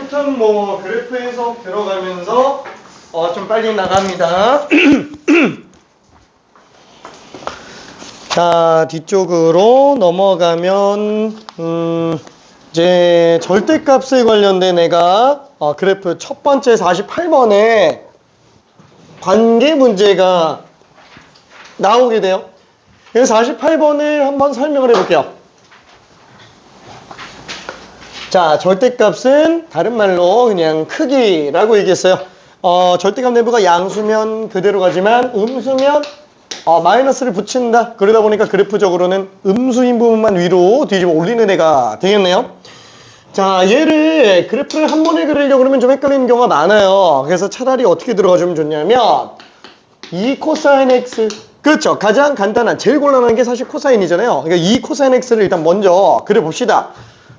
패턴 뭐 그래프 해석 들어가면서 좀 빨리 나갑니다. 자, 뒤쪽으로 넘어가면 이제 절대값에 관련된 애가 그래프 첫 번째 48번에 관계 문제가 나오게 돼요. 그래서 48번을 한번 설명을 해볼게요. 자, 절대값은 다른 말로 그냥 크기라고 얘기했어요. 절대값 내부가 양수면 그대로 가지만 음수면 마이너스를 붙인다. 그러다 보니까 그래프적으로는 음수인 부분만 위로 뒤집어 올리는 애가 되겠네요. 자, 얘를 그래프를 한 번에 그리려고 그러면 좀 헷갈리는 경우가 많아요. 그래서 차라리 어떻게 들어가주면 좋냐면 2 코사인 x, 그렇죠. 가장 간단한 제일 곤란한 게 사실 코사인이잖아요. 그러니까 2 코사인 x를 일단 먼저 그려봅시다.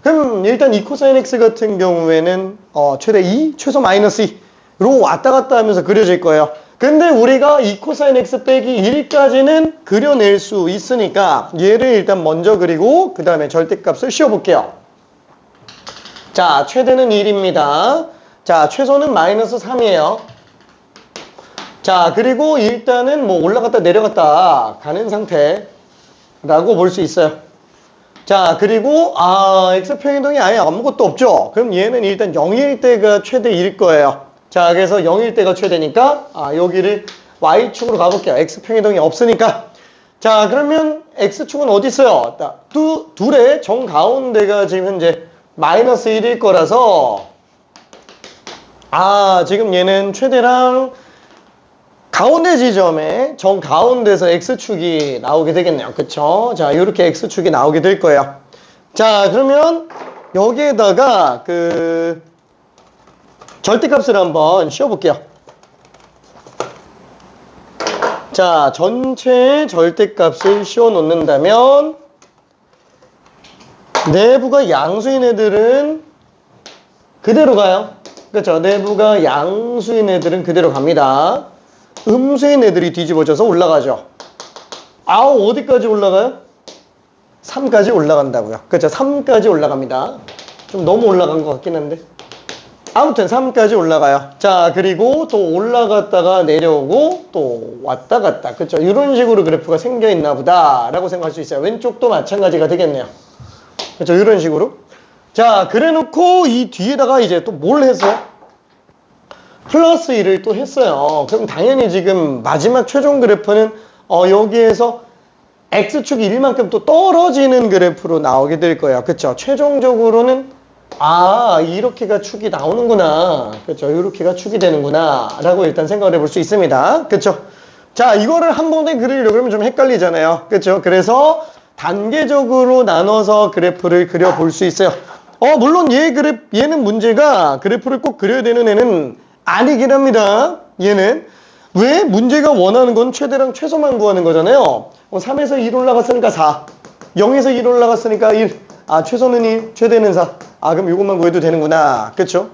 그럼 일단 2 코사인 x 같은 경우에는 최대 2, 최소 마이너스 2로 왔다 갔다 하면서 그려질 거예요. 근데 우리가 2 코사인 x 빼기 1까지는 그려낼 수 있으니까 얘를 일단 먼저 그리고 그 다음에 절대값을 씌워볼게요. 자, 최대는 1입니다. 자, 최소는 마이너스 3이에요. 자, 그리고 일단은 뭐 올라갔다 내려갔다 가는 상태라고 볼 수 있어요. 자, 그리고 x평행동이 아예 아무것도 없죠. 그럼 얘는 일단 0일 때가 최대일 거예요. 자, 그래서 0일 때가 최대니까 여기를 y축으로 가볼게요. x평행동이 없으니까. 자, 그러면 x축은 어디 있어요? 둘의 정가운데가 지금 현재 마이너스 1일 거라서 지금 얘는 최대랑 가운데 지점에 정가운데서 x축이 나오게 되겠네요. 그쵸? 자, 이렇게 x축이 나오게 될 거예요. 자, 그러면 여기에다가 절대값을 한번 씌워볼게요. 자, 전체 절대값을 씌워 놓는다면 내부가 양수인 애들은 그대로 가요. 그쵸? 내부가 양수인 애들은 그대로 갑니다. 음수인 애들이 뒤집어져서 올라가죠. 어디까지 올라가요? 3까지 올라간다고요. 그렇죠? 3까지 올라갑니다. 좀 너무 올라간 것 같긴 한데. 아무튼 3까지 올라가요. 자, 그리고 또 올라갔다가 내려오고 또 왔다 갔다. 그렇죠? 이런 식으로 그래프가 생겨 있나 보다 라고 생각할 수 있어요. 왼쪽도 마찬가지가 되겠네요. 그렇죠? 이런 식으로. 자, 그래 놓고 이 뒤에다가 이제 또 뭘 해서 플러스 1을 또 했어요. 그럼 당연히 지금 마지막 최종 그래프는 여기에서 x축이 1만큼 또 떨어지는 그래프로 나오게 될 거예요. 그쵸? 최종적으로는 이렇게가 축이 나오는구나. 그쵸? 이렇게가 축이 되는구나 라고 일단 생각을 해볼 수 있습니다. 그쵸? 자, 이거를 한 번에 그리려고 그러면 좀 헷갈리잖아요. 그쵸? 그래서 단계적으로 나눠서 그래프를 그려볼 수 있어요. 물론 얘는 문제가 그래프를 꼭 그려야 되는 애는 아니긴 합니다. 얘는 왜? 문제가 원하는 건 최대랑 최소만 구하는 거잖아요. 3에서 1 올라갔으니까 4, 0에서 1 올라갔으니까 1, 최소는 1, 최대는 4. 그럼 이것만 구해도 되는구나. 그쵸?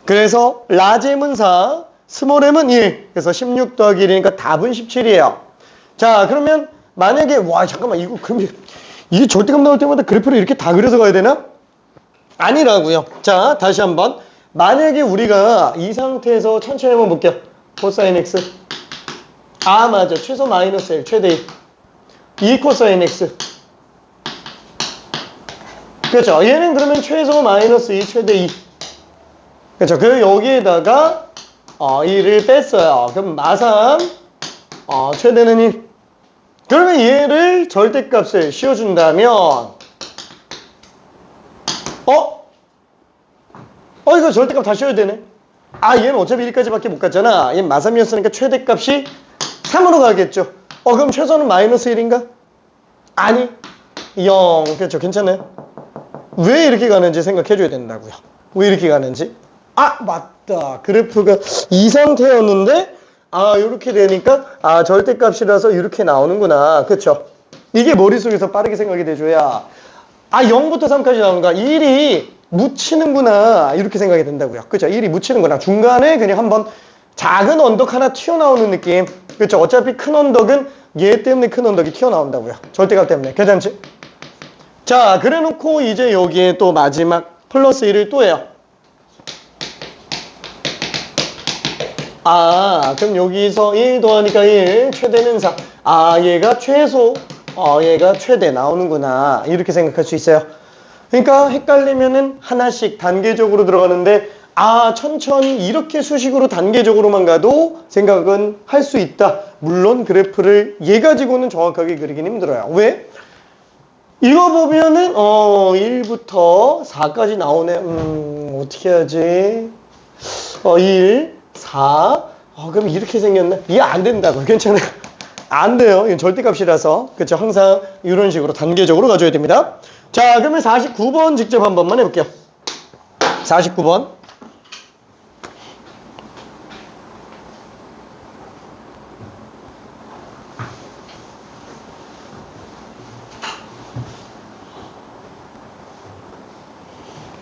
그래서 라지M은 4, 스몰M은 1. 그래서 16 더하기 1이니까 답은 17이에요. 자, 그러면 만약에 잠깐만 그럼 이게 절대값 나올 때마다 그래프를 이렇게 다 그려서 가야 되나? 아니라고요. 자, 다시 한번. 만약에 우리가 이 상태에서 천천히 한번 볼게요. 코사인 x. 맞아. 최소 마이너스 1, 최대 1. 2 코사인 x. 그렇죠. 얘는 그러면 최소 마이너스 2, 최대 2. 그렇죠. 그 여기에다가 2를 뺐어요. 그럼 마상 최대는 1. 그러면 얘를 절대값을 씌워준다면 이거 절대값 다 씌워야 되네. 얘는 어차피 1까지밖에 못 갔잖아. 얘는 마삼이었으니까 최대값이 3으로 가겠죠. 그럼 최소는 마이너스 1인가? 아니, 0. 그렇죠. 괜찮아요. 왜 이렇게 가는지 생각해줘야 된다고요. 왜 이렇게 가는지. 맞다. 그래프가 이 상태였는데 이렇게 되니까 절대값이라서 이렇게 나오는구나. 그렇죠. 이게 머릿속에서 빠르게 생각이 돼줘야 0부터 3까지 나오는가. 1이 묻히는구나 이렇게 생각이 된다고요. 그죠? 1이 묻히는구나. 중간에 그냥 한번 작은 언덕 하나 튀어나오는 느낌. 그렇죠? 어차피 큰 언덕은 얘 때문에 큰 언덕이 튀어나온다고요. 절대값 때문에. 괜찮지? 자, 그래 놓고 이제 여기에 또 마지막 플러스 1을 또 해요. 그럼 여기서 1 더하니까 1, 최대는 4. 얘가 최소, 얘가 최대 나오는구나. 이렇게 생각할 수 있어요. 그러니까 헷갈리면은 하나씩 단계적으로 들어가는데, 천천히 이렇게 수식으로 단계적으로만 가도 생각은 할 수 있다. 물론 그래프를 얘 가지고는 정확하게 그리긴 힘들어요. 왜? 이거 보면은 1부터 4까지 나오네. 어떻게 하지? 1, 4. 그럼 이렇게 생겼나? 이해 안 된다고. 괜찮아요. 안 돼요. 이건 절대값이라서. 그렇죠. 항상 이런 식으로 단계적으로 가져야 됩니다. 자, 그러면 49번 직접 한 번만 해볼게요. 49번.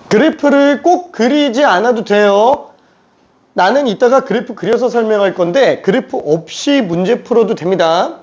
그래프를 꼭 그리지 않아도 돼요. 나는 이따가 그래프 그려서 설명할 건데 그래프 없이 문제 풀어도 됩니다.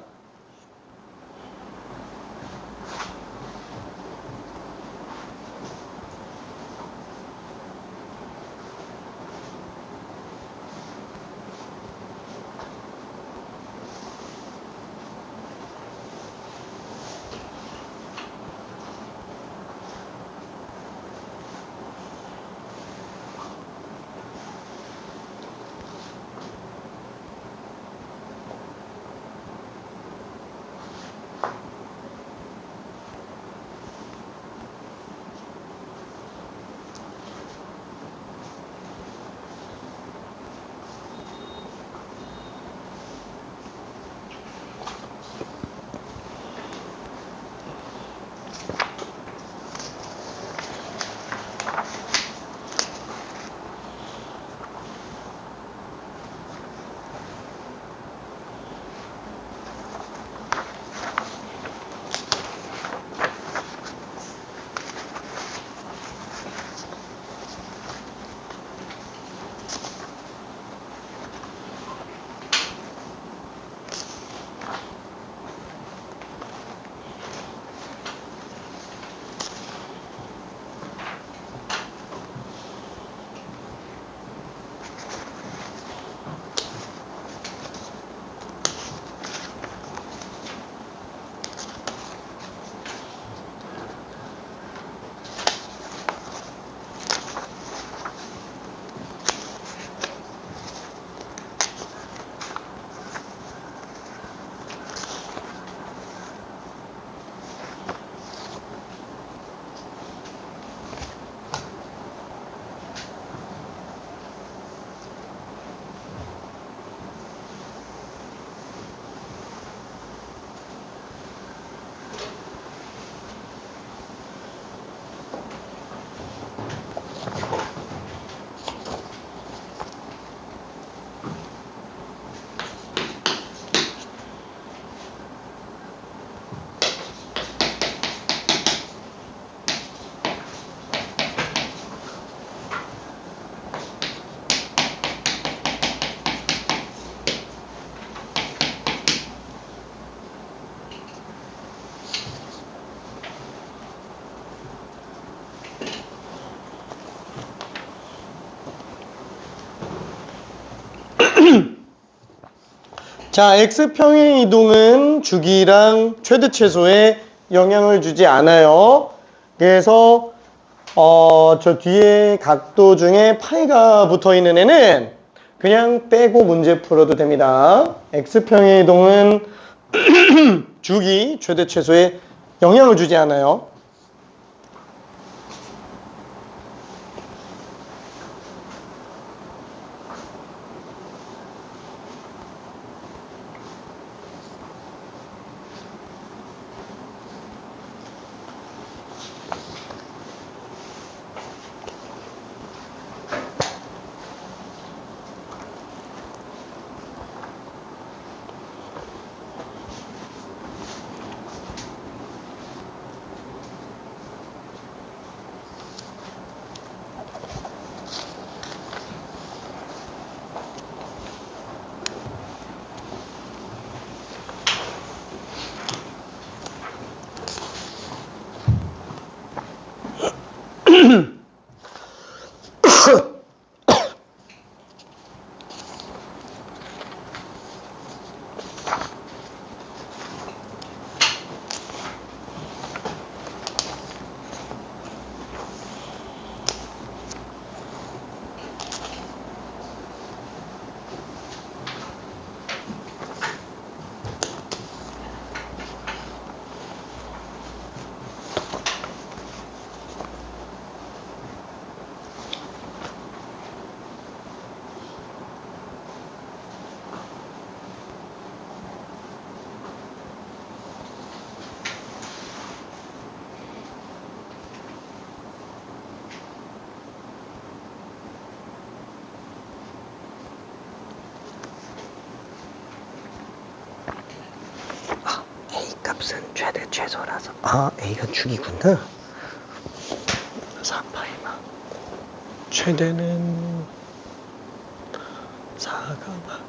자, x평행 이동은 주기랑 최대 최소에 영향을 주지 않아요. 그래서 저 뒤에 각도 중에 파이가 붙어 있는 애는 그냥 빼고 문제 풀어도 됩니다. x평행 이동은 주기 최대 최소에 영향을 주지 않아요. 값은 최대 최소라서 A가 주기구나. 4파이만 최대는 4가 맞고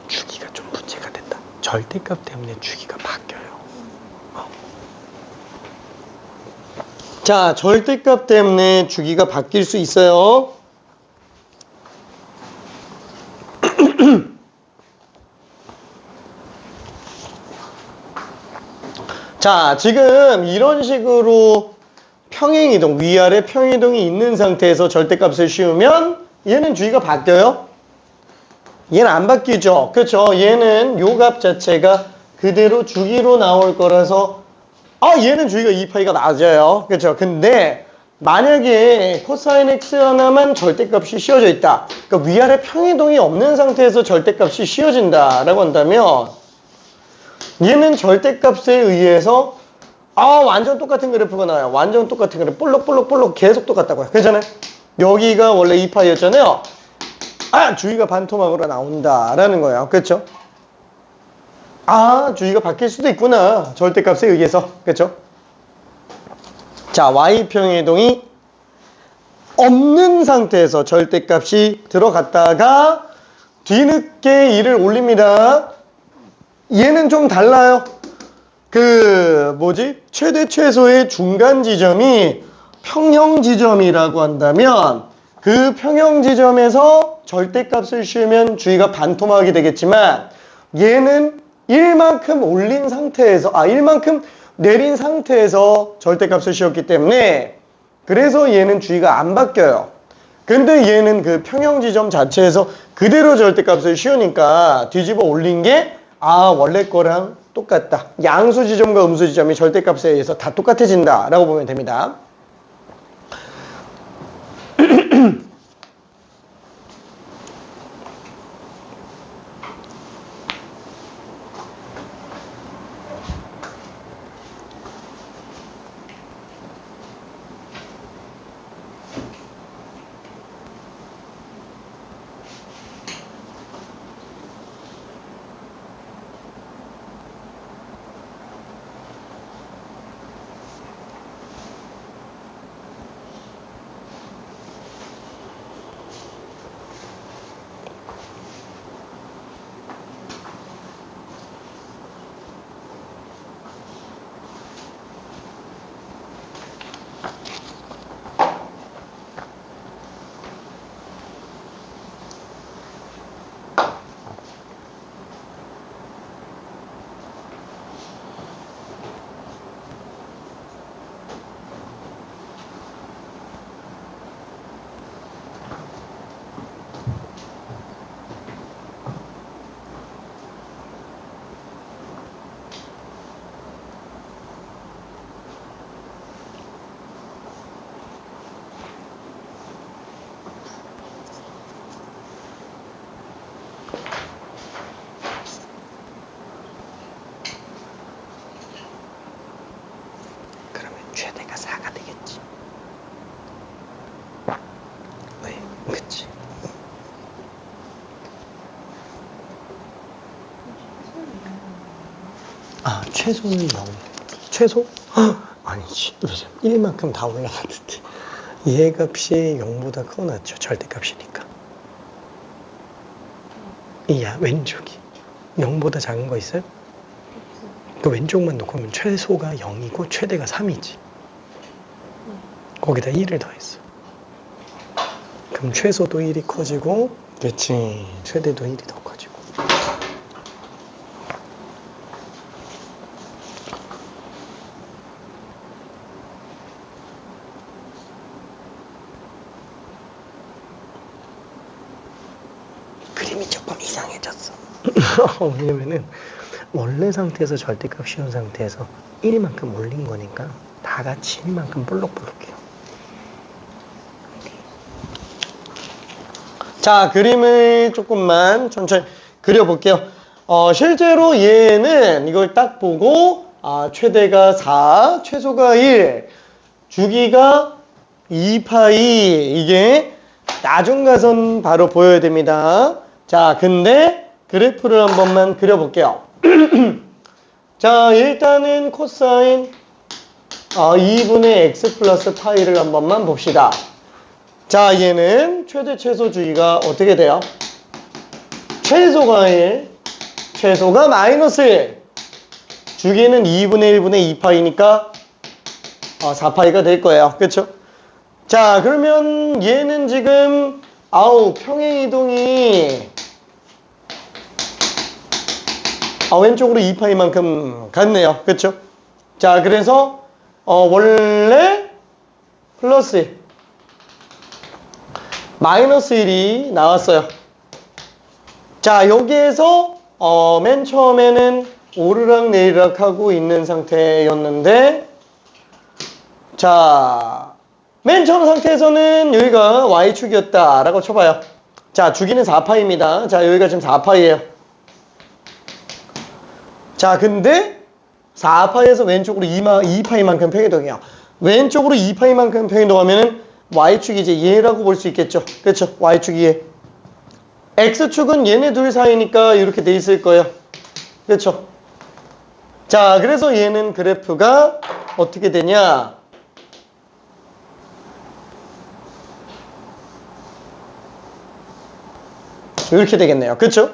주기가 좀 문제가 된다. 절대값 때문에 주기가 바뀌어요. 자, 절대값 때문에 주기가 바뀔 수 있어요. 자, 지금 이런 식으로 평행이동, 위아래 평행이동이 있는 상태에서 절대값을 씌우면 얘는 주기가 바뀌어요? 얘는 안 바뀌죠. 그렇죠? 얘는 요 값 자체가 그대로 주기로 나올 거라서 얘는 주기가 2파이가 낮아요. 그렇죠? 근데 만약에 코사인 x 하나만 절대값이 씌워져 있다. 그러니까 위아래 평행이동이 없는 상태에서 절대값이 씌워진다라고 한다면 얘는 절대값에 의해서 완전 똑같은 그래프가 나와요. 완전 똑같은 그래프. 볼록 계속 똑같다고요. 그렇잖아요? 여기가 원래 2파이였잖아요. 주기가 반토막으로 나온다라는 거예요. 그렇죠? 주기가 바뀔 수도 있구나. 절대값에 의해서. 그렇죠? 자, y평행이동이 없는 상태에서 절대값이 들어갔다가 뒤늦게 1을 올립니다. 얘는 좀 달라요. 최대 최소의 중간 지점이 평형 지점이라고 한다면 그 평형 지점에서 절대값을 씌우면 주기가 반토막이 되겠지만 얘는 1만큼 올린 상태에서 1만큼 내린 상태에서 절대값을 씌웠기 때문에 그래서 얘는 주기가 안 바뀌어요. 근데 얘는 그 평형 지점 자체에서 그대로 절대값을 씌우니까 뒤집어 올린 게 원래 거랑 똑같다. 양수 지점과 음수 지점이 절대값에 의해서 다 똑같아진다 라고 보면 됩니다. 최대가 4가 되겠지. 왜? 그치. 최소는 0. 최소? 아니지. 1만큼 다 올라갔는데. 얘 값이 0보다 크고 낮죠. 절대값이니까. 왼쪽이. 0보다 작은 거 있어요? 그 왼쪽만 놓고 하면 최소가 0이고 최대가 3이지. 거기다 1을 더했어. 그럼 최소도 1이 커지고, 그렇지. 최대도 1이 더 커지고. 그림이 조금 이상해졌어. 왜냐면은 원래 상태에서 절대값 씌운 상태에서 1만큼 올린 거니까 다 같이 1만큼 볼록볼록해요. 자, 그림을 조금만 천천히 그려볼게요. 실제로 얘는 이걸 딱 보고 최대가 4, 최소가 1, 주기가 2파이, 이게 나중 가선 바로 보여야 됩니다. 자, 근데 그래프를 한 번만 그려볼게요. 자, 일단은 코사인 2분의 x 플러스 파이를 한 번만 봅시다. 자, 얘는 최대 최소 주기가 어떻게 돼요? 최소가 1, 최소가 마이너스 1. 주기는 2분의 1분의 2파이니까 4파이가 될 거예요. 그쵸? 자, 그러면 얘는 지금 평행 이동이 왼쪽으로 2파이만큼 갔네요. 그쵸? 자, 그래서 원래 플러스 1, 마이너스 1이 나왔어요. 자, 여기에서 맨 처음에는 오르락 내리락 하고 있는 상태였는데, 자, 맨 처음 상태에서는 여기가 y축이었다 라고 쳐봐요. 자, 주기는 4파입니다. 자, 여기가 지금 4파이에요. 자, 근데 4파이에서 왼쪽으로 2파이만큼 평이동해요. 왼쪽으로 2파이만큼 평이동하면은 y축이 이제 얘라고 볼 수 있겠죠. 그렇죠? y축이 얘. x축은 얘네 둘 사이니까 이렇게 돼 있을 거예요. 그렇죠? 자, 그래서 얘는 그래프가 어떻게 되냐? 이렇게 되겠네요. 그렇죠?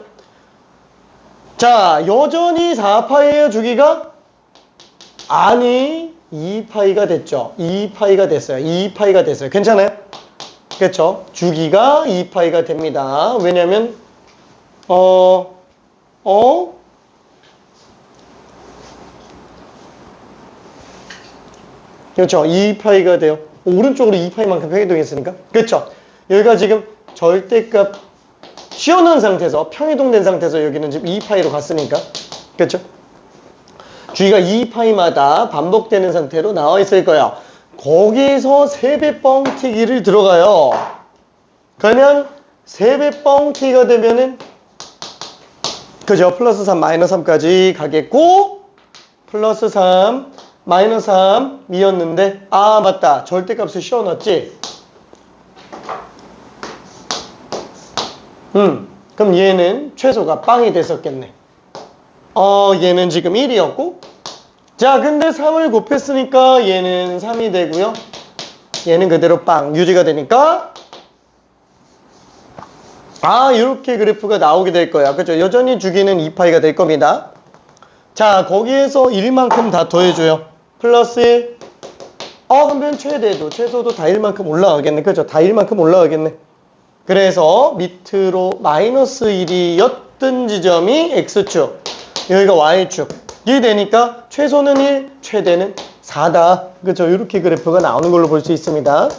자, 여전히 4파이에요, 주기가? 아니, 2파이가 됐죠. 2파이가 됐어요. 2파이가 됐어요. 괜찮아요? 그렇죠? 주기가 2파이가 됩니다. 왜냐면 그렇죠. 2파이가 돼요. 오른쪽으로 2파이만큼 평이동했으니까. 그렇죠? 여기가 지금 절대값 씌워놓은 상태에서 평이동된 상태에서 여기는 지금 2파이로 갔으니까. 그렇죠? 주기가 2파이마다 반복되는 상태로 나와 있을 거예요. 거기서 3배 뻥튀기를 들어가요. 그러면 3배 뻥튀기가 되면은 그죠? 플러스 3, 마이너스 3까지 가겠고, 플러스 3, 마이너스 3이었는데, 맞다. 절대값을 씌워놨지? 그럼 얘는 최소가 빵이 됐었겠네. 얘는 지금 1이었고, 자, 근데 3을 곱했으니까 얘는 3이 되고요. 얘는 그대로 빵 유지가 되니까 이렇게 그래프가 나오게 될 거야. 그죠? 여전히 주기는 2파이가 될 겁니다. 자, 거기에서 1만큼 다 더해줘요. 플러스 1. 그러면 최소도 다 1만큼 올라가겠네. 그죠? 다 1만큼 올라가겠네. 그래서 밑으로 마이너스 1이었던 지점이 x축, 여기가 y축이 되니까 최소는 1, 최대는 4다. 그죠? 이렇게 그래프가 나오는 걸로 볼 수 있습니다.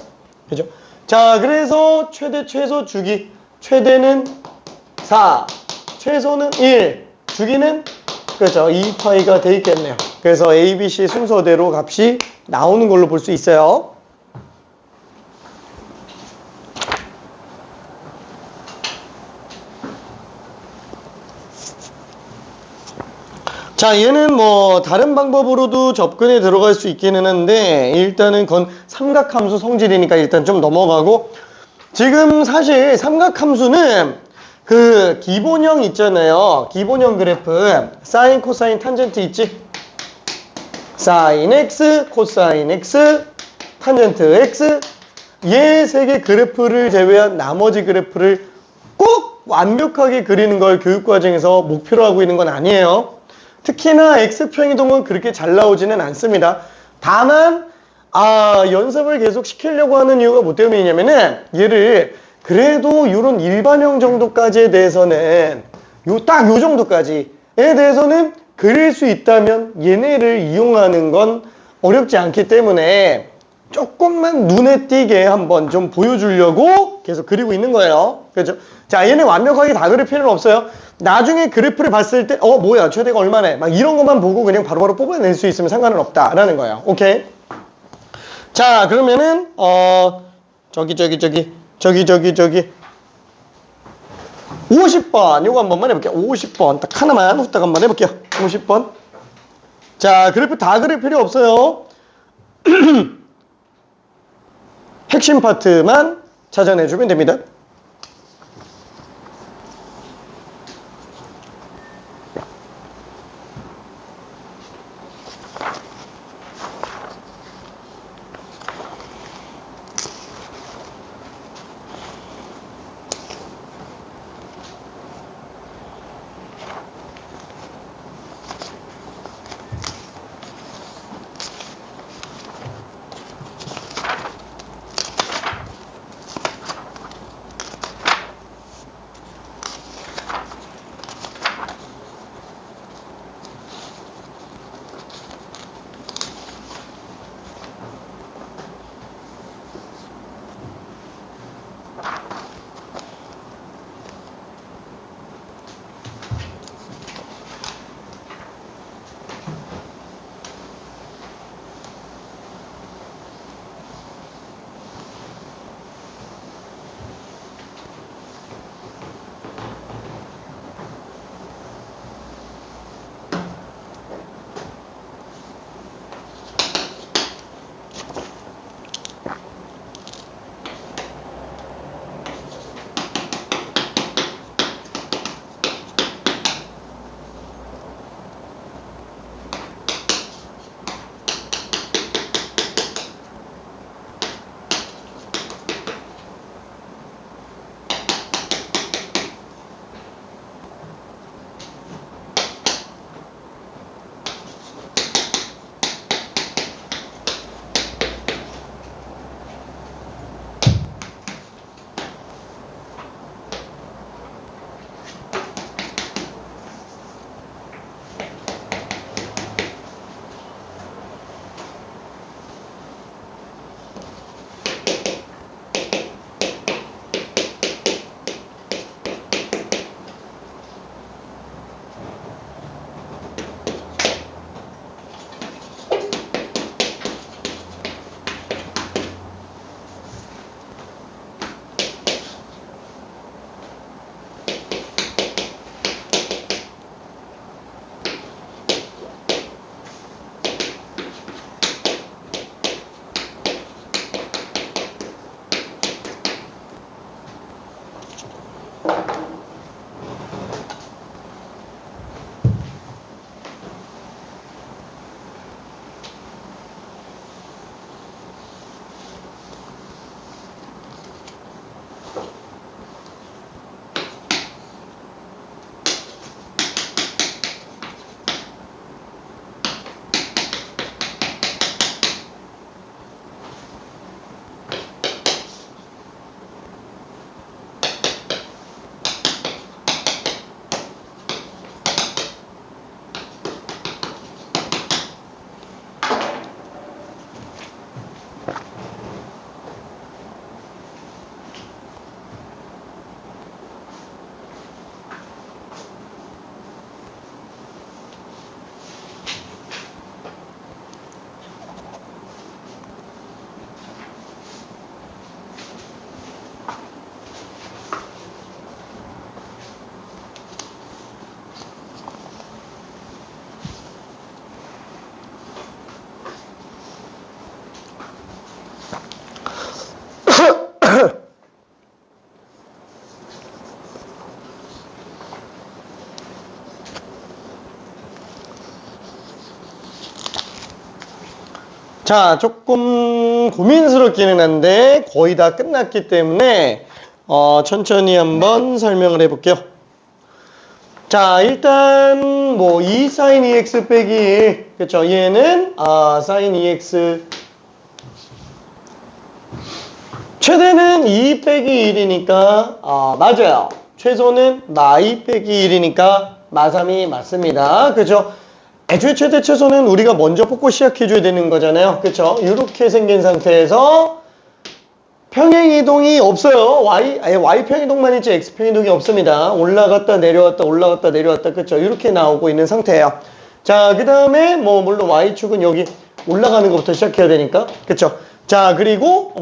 그죠? 자, 그래서 최소 주기, 최대는 4, 최소는 1, 주기는 그죠? 2파이가 돼 있겠네요. 그래서 A, B, C 순서대로 값이 나오는 걸로 볼 수 있어요. 자, 얘는 뭐 다른 방법으로도 접근에 들어갈 수 있기는 한데 일단은 그건 삼각함수 성질이니까 일단 좀 넘어가고, 지금 사실 삼각함수는 그 기본형 있잖아요. 기본형 그래프 사인, 코사인, 탄젠트 있지? 사인 x, 코사인 x, 탄젠트 x, 얘 세 개 그래프를 제외한 나머지 그래프를 꼭 완벽하게 그리는 걸 교육과정에서 목표로 하고 있는 건 아니에요. 특히나 x평이동은 그렇게 잘 나오지는 않습니다. 다만 연습을 계속 시키려고 하는 이유가 뭐 때문이냐면은 얘를 그래도 이런 일반형 정도까지에 대해서는 딱 요 정도까지에 대해서는 그릴 수 있다면 얘네를 이용하는 건 어렵지 않기 때문에 조금만 눈에 띄게 한번 좀 보여주려고 계속 그리고 있는 거예요. 그렇죠? 자, 얘는 완벽하게 다 그릴 필요는 없어요. 나중에 그래프를 봤을 때, 뭐야, 최대가 얼마네? 막 이런 것만 보고 그냥 바로바로 뽑아낼 수 있으면 상관은 없다라는 거예요. 오케이? 자, 그러면은, 저기. 50번. 요거 한 번만 해볼게요. 50번. 딱 하나만 후딱 한번 해볼게요. 50번. 자, 그래프 다 그릴 필요 없어요. 핵심 파트만 찾아내주면 됩니다. 자, 조금 고민스럽기는 한데 거의 다 끝났기 때문에 천천히 한번 설명을 해볼게요. 자, 일단 뭐 2 sin 2x 빼기 1, 그쵸? 얘는 sin 2x 최대는 2 빼기 1이니까 맞아요. 최소는 마2 빼기 1이니까 마3이 맞습니다. 그죠? 애초에 최대 최소는 우리가 먼저 뽑고 시작해줘야 되는 거잖아요. 그쵸? 이렇게 생긴 상태에서 평행이동이 없어요. Y 평행이동만 있지 X 평행이동이 없습니다. 올라갔다 내려왔다 올라갔다 내려왔다. 그쵸? 이렇게 나오고 있는 상태예요. 자, 그 다음에 뭐 물론 Y축은 여기 올라가는 것부터 시작해야 되니까. 그쵸? 자, 그리고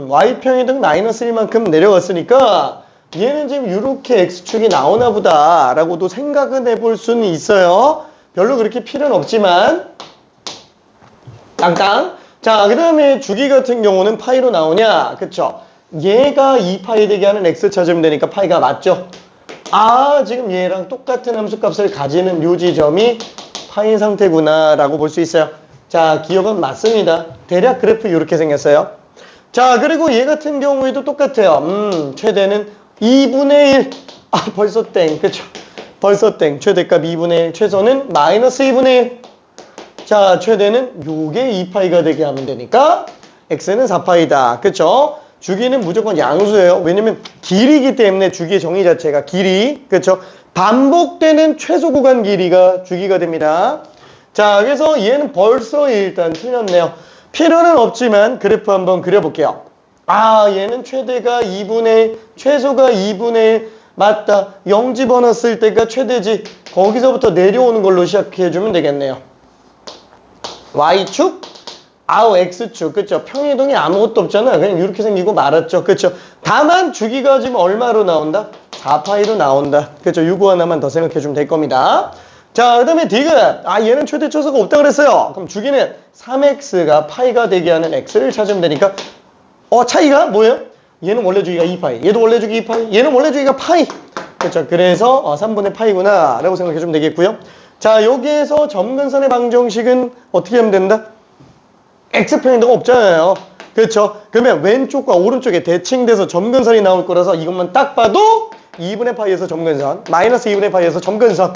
Y 평행이동 마이너스 1만큼 내려갔으니까 얘는 지금 이렇게 X축이 나오나 보다 라고도 생각은 해볼 수는 있어요. 별로 그렇게 필요는 없지만 땅땅. 자, 그 다음에 주기 같은 경우는 파이로 나오냐? 그쵸? 얘가 2파이 되게 하는 X 찾으면 되니까 파이가 맞죠? 아, 지금 얘랑 똑같은 함수값을 가지는 요 지점이 파인 상태구나 라고 볼 수 있어요. 자, 기억은 맞습니다. 대략 그래프 이렇게 생겼어요. 자, 그리고 얘 같은 경우에도 똑같아요. 최대는 2분의 1. 아, 벌써 땡. 그쵸? 벌써 땡. 최대값 2분의 1. 최소는 마이너스 2분의 1. 자, 최대는 요게 2파이가 되게 하면 되니까 x는 4파이다. 그쵸? 주기는 무조건 양수예요. 왜냐면 길이기 때문에 주기의 정의 자체가 길이. 그쵸? 반복되는 최소 구간 길이가 주기가 됩니다. 자, 그래서 얘는 벌써 일단 틀렸네요. 필요는 없지만 그래프 한번 그려볼게요. 아, 얘는 최대가 2분의 1, 최소가 2분의 1. 맞다. 0 집어넣었을 때가 최대지. 거기서부터 내려오는 걸로 시작해주면 되겠네요. Y축, X축. 그쵸? 평행이동이 아무것도 없잖아. 그냥 이렇게 생기고 말았죠. 그쵸? 다만 주기가 지금 얼마로 나온다? 4파이로 나온다. 그쵸? 요거 하나만 더 생각해주면 될 겁니다. 자, 그 다음에 디귿. 아, 얘는 최대 최소가 없다 그랬어요. 그럼 주기는 3x가 파이가 되게 하는 x를 찾으면 되니까 차이가 뭐예요? 얘는 원래 주기가 2파이, 얘도 원래 주기 2파이, 얘는 원래 주기가 파이. 그렇죠? 그래서 3분의 파이구나 라고 생각해주면 되겠고요. 자, 여기에서 점근선의 방정식은 어떻게 하면 된다? X평행도가 없잖아요. 그렇죠? 그러면 왼쪽과 오른쪽에 대칭돼서 점근선이 나올 거라서 이것만 딱 봐도 2분의 파이에서 점근선, 마이너스 2분의 파이에서 점근선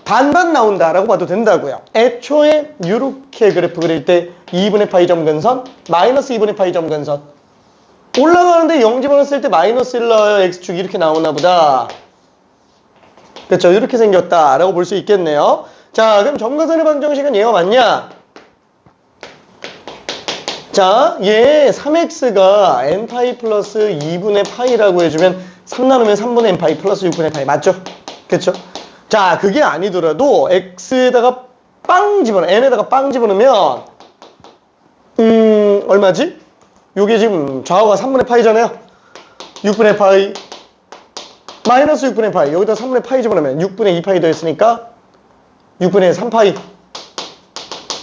반반 나온다라고 봐도 된다고요. 애초에 이렇게 그래프 그릴 때 2분의 파이 점근선, 마이너스 2분의 파이 점근선 올라가는데 0 집어넣었을 때 마이너스 1 나와요. X축이 이렇게 나오나 보다. 그렇죠? 이렇게 생겼다라고 볼 수 있겠네요. 자, 그럼 점근선의 방정식은 얘가 맞냐? 자, 얘 3x가 n파이 플러스 2분의 파이라고 해주면 3 나누면 3분의 n파이 플러스 6분의 파이 맞죠? 그렇죠? 자, 그게 아니더라도 x에다가 빵 집어넣어 n에다가 빵 집어넣으면 얼마지? 요게 지금 좌우가 3분의 파이잖아요. 6분의 파이 마이너스 6분의 파이 여기다 3분의 파이 집어넣으면 6분의 2파이 더했으니까 6분의 3파이.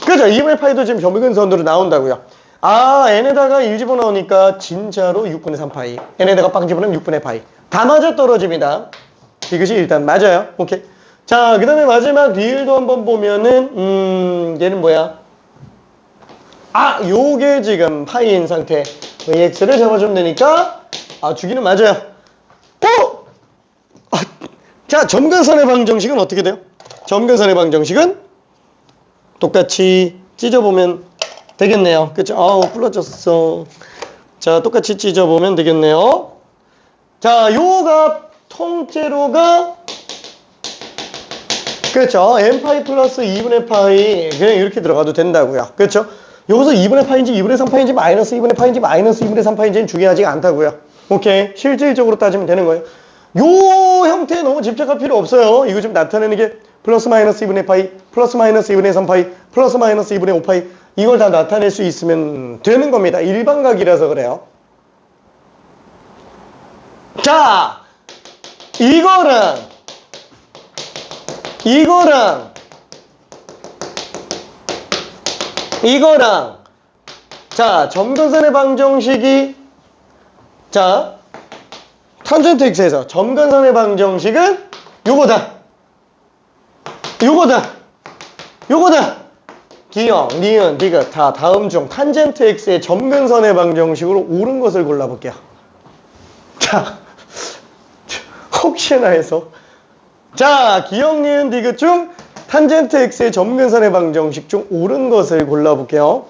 그죠? 2분의 파이도 지금 점근선으로 나온다고요. 아, n에다가 1 집어넣으니까 진짜로 6분의 3파이, n에다가 빵 집어넣으면 6분의 파이. 다 맞아 떨어집니다. 이것이 일단 맞아요. 오케이. 자, 그 다음에 마지막 리을도 한번 보면은 얘는 뭐야? 아, 요게 지금 파이인 상태. AX를 잡아주면 되니까 주기는 맞아요. 자, 점근선의 방정식은 어떻게 돼요? 점근선의 방정식은 똑같이 찢어보면 되겠네요. 그쵸? 부러졌어. 자, 똑같이 찢어보면 되겠네요. 자, 요가 통째로가 그렇죠. n파이 플러스 2분의 파이 그냥 이렇게 들어가도 된다고요. 그렇죠? 여기서 2분의 파인지 2분의 3파인지 마이너스 2분의 파인지 마이너스 2분의 3파인지는 중요하지 않다고요. 오케이. 실질적으로 따지면 되는 거예요. 요 형태에 너무 집착할 필요 없어요. 이거 좀 나타내는 게 플러스 마이너스 2분의 파이, 플러스 마이너스 2분의 3파이, 플러스 마이너스 2분의 5파이 이걸 다 나타낼 수 있으면 되는 겁니다. 일반각이라서 그래요. 자, 이거랑 자, 점근선의 방정식이 자, 탄젠트 x에서 점근선의 방정식은 요거다. 기억, 니은, 디귿 다 다음 중 탄젠트 x의 점근선의 방정식으로 옳은 것을 골라볼게요. 자, 혹시나 해서 자, 기억, 니은, 디귿 중 탄젠트 x의 점근선의 방정식 중 옳은 것을 골라볼게요.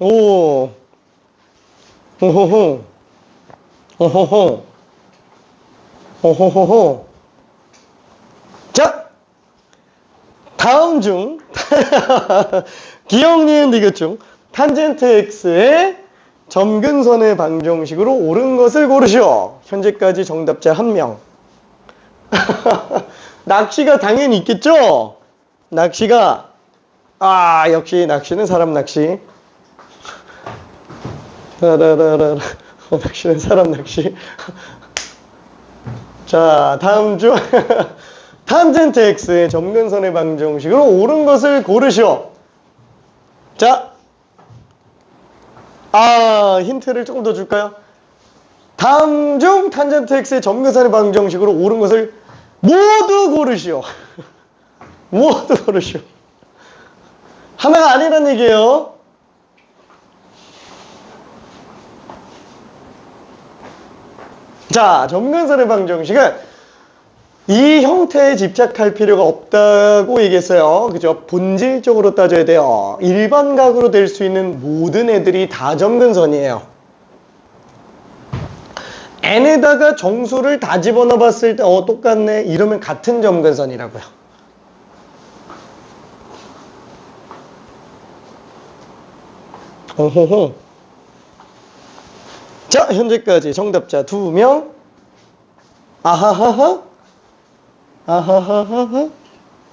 오. 오호호. 오호호. 오호호호. 자, 다음 중 기억, 니은, 디귿 중 탄젠트 x의 점근선의 방정식으로 옳은 것을 고르시오. 현재까지 정답자 1명. 낚시가 당연히 있겠죠? 낚시가. 역시 낚시는 사람 낚시. 낚시는 사람 낚시. 자, 다음 중 탄젠트 x의 점근선의 방정식으로 옳은 것을 고르시오. 자, 힌트를 조금 더 줄까요? 다음 중 탄젠트 x의 점근선의 방정식으로 옳은 것을 모두 고르시오. 모두 고르시오. 하나가 아니란 얘기예요. 자, 점근선의 방정식은 이 형태에 집착할 필요가 없다고 얘기했어요. 그죠? 본질적으로 따져야 돼요. 일반각으로 될 수 있는 모든 애들이 다 점근선이에요. n에다가 정수를 다 집어넣어 봤을 때 똑같네 이러면 같은 점근선이라고요. 어허허. 자, 현재까지 정답자 2명. 아하하하. 아하하하하.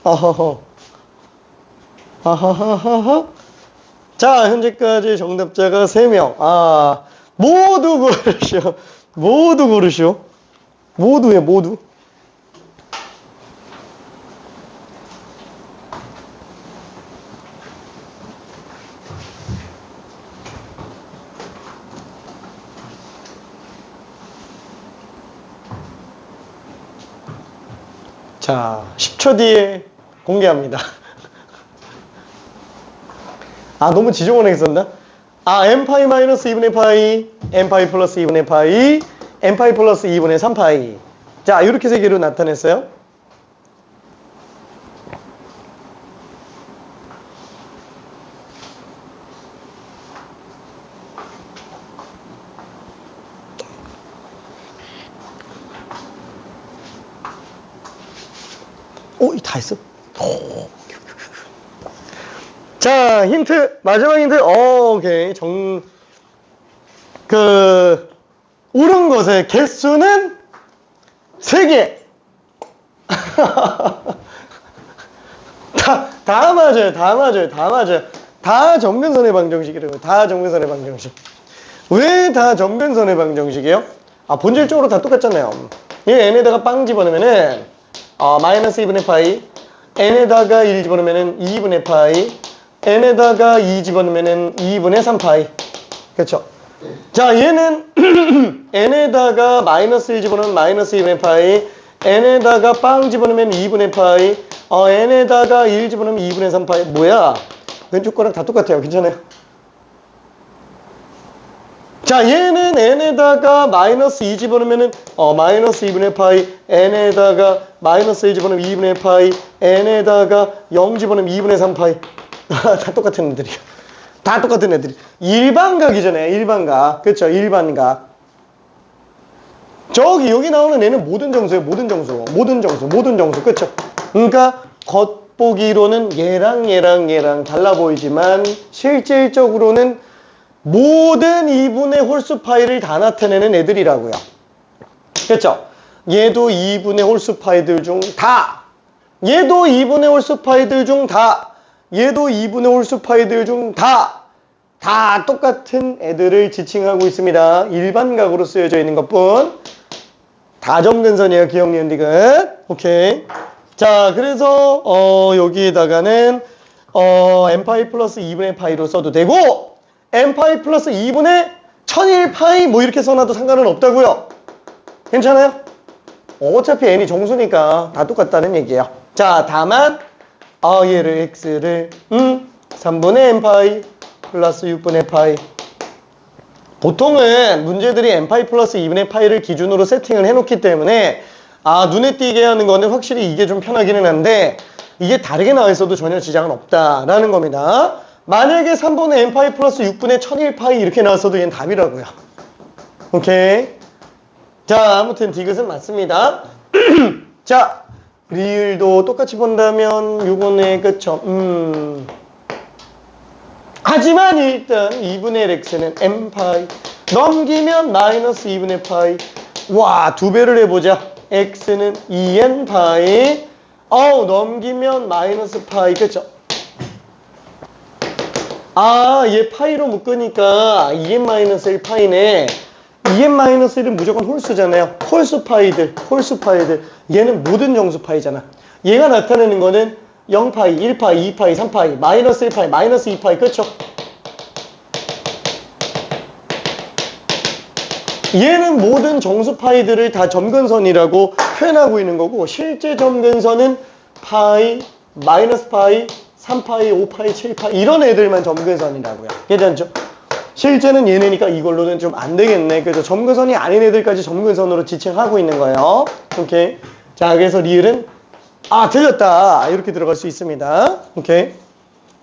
아하하. 아하하하하. 자, 현재까지 정답자가 3명. 모두 고르시오. 모두 고르시오. 모두에 모두. 자, 10초 뒤에 공개합니다. 너무 지저분하게 썼나? n파이 마이너스 2분의 파이, n파이 플러스 2분의 파이, n파이 플러스 2분의 3파이. 자, 이렇게 세 개로 나타냈어요. 다 했어? 자, 힌트, 마지막 힌트. 오케이. 옳은 것의 개수는 3개. 다 맞아요. 다 맞아요. 다 맞아요. 다 점근선의 방정식이라고요. 다 점근선의 방정식. 왜 다 점근선의 방정식이에요? 본질적으로 다 똑같잖아요. 얘 n에다가 빵 집어넣으면은 마이너스 2분의 파이, n에다가 1 집어넣으면은 2분의 파이, n에다가 2 집어넣으면은 2분의 3파이. 그렇죠? 자, 얘는 n에다가 마이너스 1 집어넣으면 마이너스 2분의 파이, n에다가 빵 집어넣으면 2분의 파이, n에다가 1 집어넣으면 2분의 3파이. 뭐야? 왼쪽 거랑 다 똑같아요. 괜찮아요? 자, 얘는 n에다가 마이너스 2 집어넣으면은 마이너스 2분의 파이, n에다가 마이너스 1 집어넣으면 2분의 파이, n에다가 0 집어넣으면 2분의 3파이. 다 똑같은 애들이요. 다 똑같은 애들이. 일반각이잖아요. 일반각. 그렇죠? 일반각. 여기 나오는 애는 모든 정수예요. 모든 정수. 모든 정수. 모든 정수. 그렇죠? 그러니까 겉보기로는 얘랑 달라 보이지만 실질적으로는 모든 2분의 홀수 파이를 다 나타내는 애들이라고요. 그렇죠? 얘도 2분의 홀수 파이들 중 다. 얘도 2분의 홀수 파이들 중 다. 얘도 2분의 홀수 파이들 중 다. 다 똑같은 애들을 지칭하고 있습니다. 일반각으로 쓰여져 있는 것뿐. 다 점근선이에요. 기억, 니은, 디귿. 오케이. 자, 그래서 여기에다가는 n파이 플러스 2분의 파이로 써도 되고 n파이 플러스 2분의 1001파이 뭐 이렇게 써놔도 상관은 없다고요. 괜찮아요? 어차피 n이 정수니까 다 똑같다는 얘기예요. 자, 다만 얘를 x를 3분의 n파이 플러스 6분의 파이. 보통은 문제들이 n파이 플러스 2분의 파이를 기준으로 세팅을 해놓기 때문에 아, 눈에 띄게 하는 거는 확실히 이게 좀 편하기는 한데 이게 다르게 나와 있어도 전혀 지장은 없다라는 겁니다. 만약에 3분의 n파이 플러스 6분의 1001파이 이렇게 나왔어도 얘는 답이라고요. 오케이. 자, 아무튼 디귿은 맞습니다. 자, 리을도 똑같이 본다면 요거네, 그쵸? 하지만 일단 2분의 x는 n파이 넘기면 마이너스 2분의 파이. 와, 두 배를 해보자. x는 2n파이 넘기면 마이너스 파이. 그쵸? 아, 얘 파이로 묶으니까 2n-1 파이네. 2n-1은 무조건 홀수잖아요. 홀수 파이들. 얘는 모든 정수 파이잖아. 얘가 나타내는 거는 0파이, 1파이, 2파이, 3파이, 마이너스 1파이, 마이너스 2파이. 그쵸? 얘는 모든 정수 파이들을 다 점근선이라고 표현하고 있는 거고, 실제 점근선은 파이, 마이너스 파이, 3파이, 5파이, 7파이 이런 애들만 점근선이라고요. 괜찮죠? 실제는 얘네니까 이걸로는 좀 안 되겠네. 그래서 점근선이 아닌 애들까지 점근선으로 지칭하고 있는 거예요. 오케이. 자, 그래서 리을은 틀렸다. 이렇게 들어갈 수 있습니다. 오케이.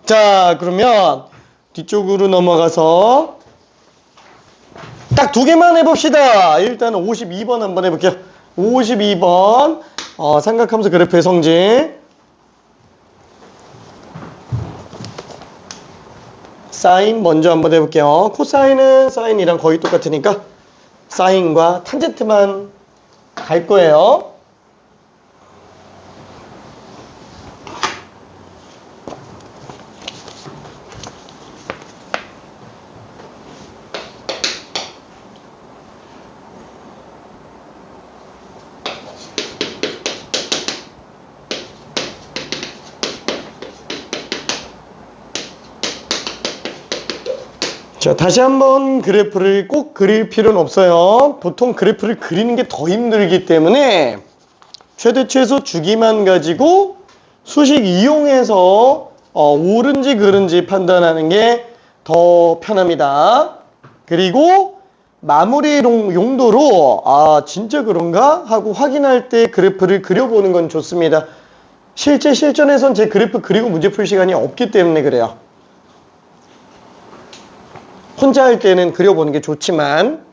자, 그러면 뒤쪽으로 넘어가서 딱 두 개만 해봅시다. 일단은 52번 한번 해볼게요. 52번 삼각함수 그래프의 성질. 사인 먼저 한번 해볼게요. 코사인은 사인이랑 거의 똑같으니까 사인과 탄젠트만 갈 거예요. 자, 다시 한번 그래프를 꼭 그릴 필요는 없어요. 보통 그래프를 그리는 게 더 힘들기 때문에 최대 최소 주기만 가지고 수식 이용해서 옳은지 그른지 판단하는 게 더 편합니다. 그리고 마무리 용도로 진짜 그런가 하고 확인할 때 그래프를 그려보는 건 좋습니다. 실제 실전에선 제 그래프 그리고 문제 풀 시간이 없기 때문에 그래요. 혼자 할 때는 그려보는 게 좋지만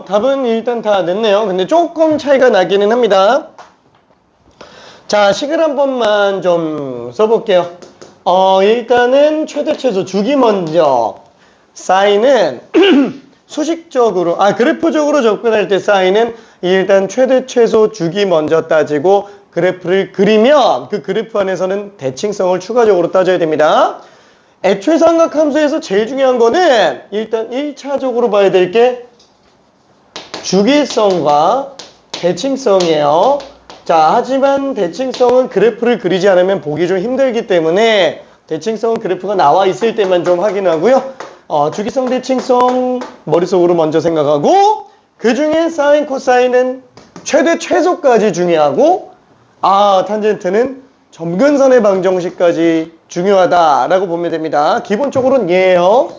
답은 일단 다 냈네요. 근데 조금 차이가 나기는 합니다. 자, 식을 한 번만 좀 써볼게요. 일단은 최대 최소 주기 먼저. 사인은 수식적으로, 그래프적으로 접근할 때 사인은 일단 최대 최소 주기 먼저 따지고 그래프를 그리면 그 그래프 안에서는 대칭성을 추가적으로 따져야 됩니다. 애초에 삼각함수에서 제일 중요한 거는 일단 1차적으로 봐야 될 게 주기성과 대칭성이에요. 자, 하지만 대칭성은 그래프를 그리지 않으면 보기 좀 힘들기 때문에 대칭성은 그래프가 나와 있을 때만 좀 확인하고요. 주기성, 대칭성 머릿속으로 먼저 생각하고 그 중에 사인, 코사인은 최대, 최소까지 중요하고 탄젠트는 점근선의 방정식까지 중요하다라고 보면 됩니다. 기본적으로는 얘예요.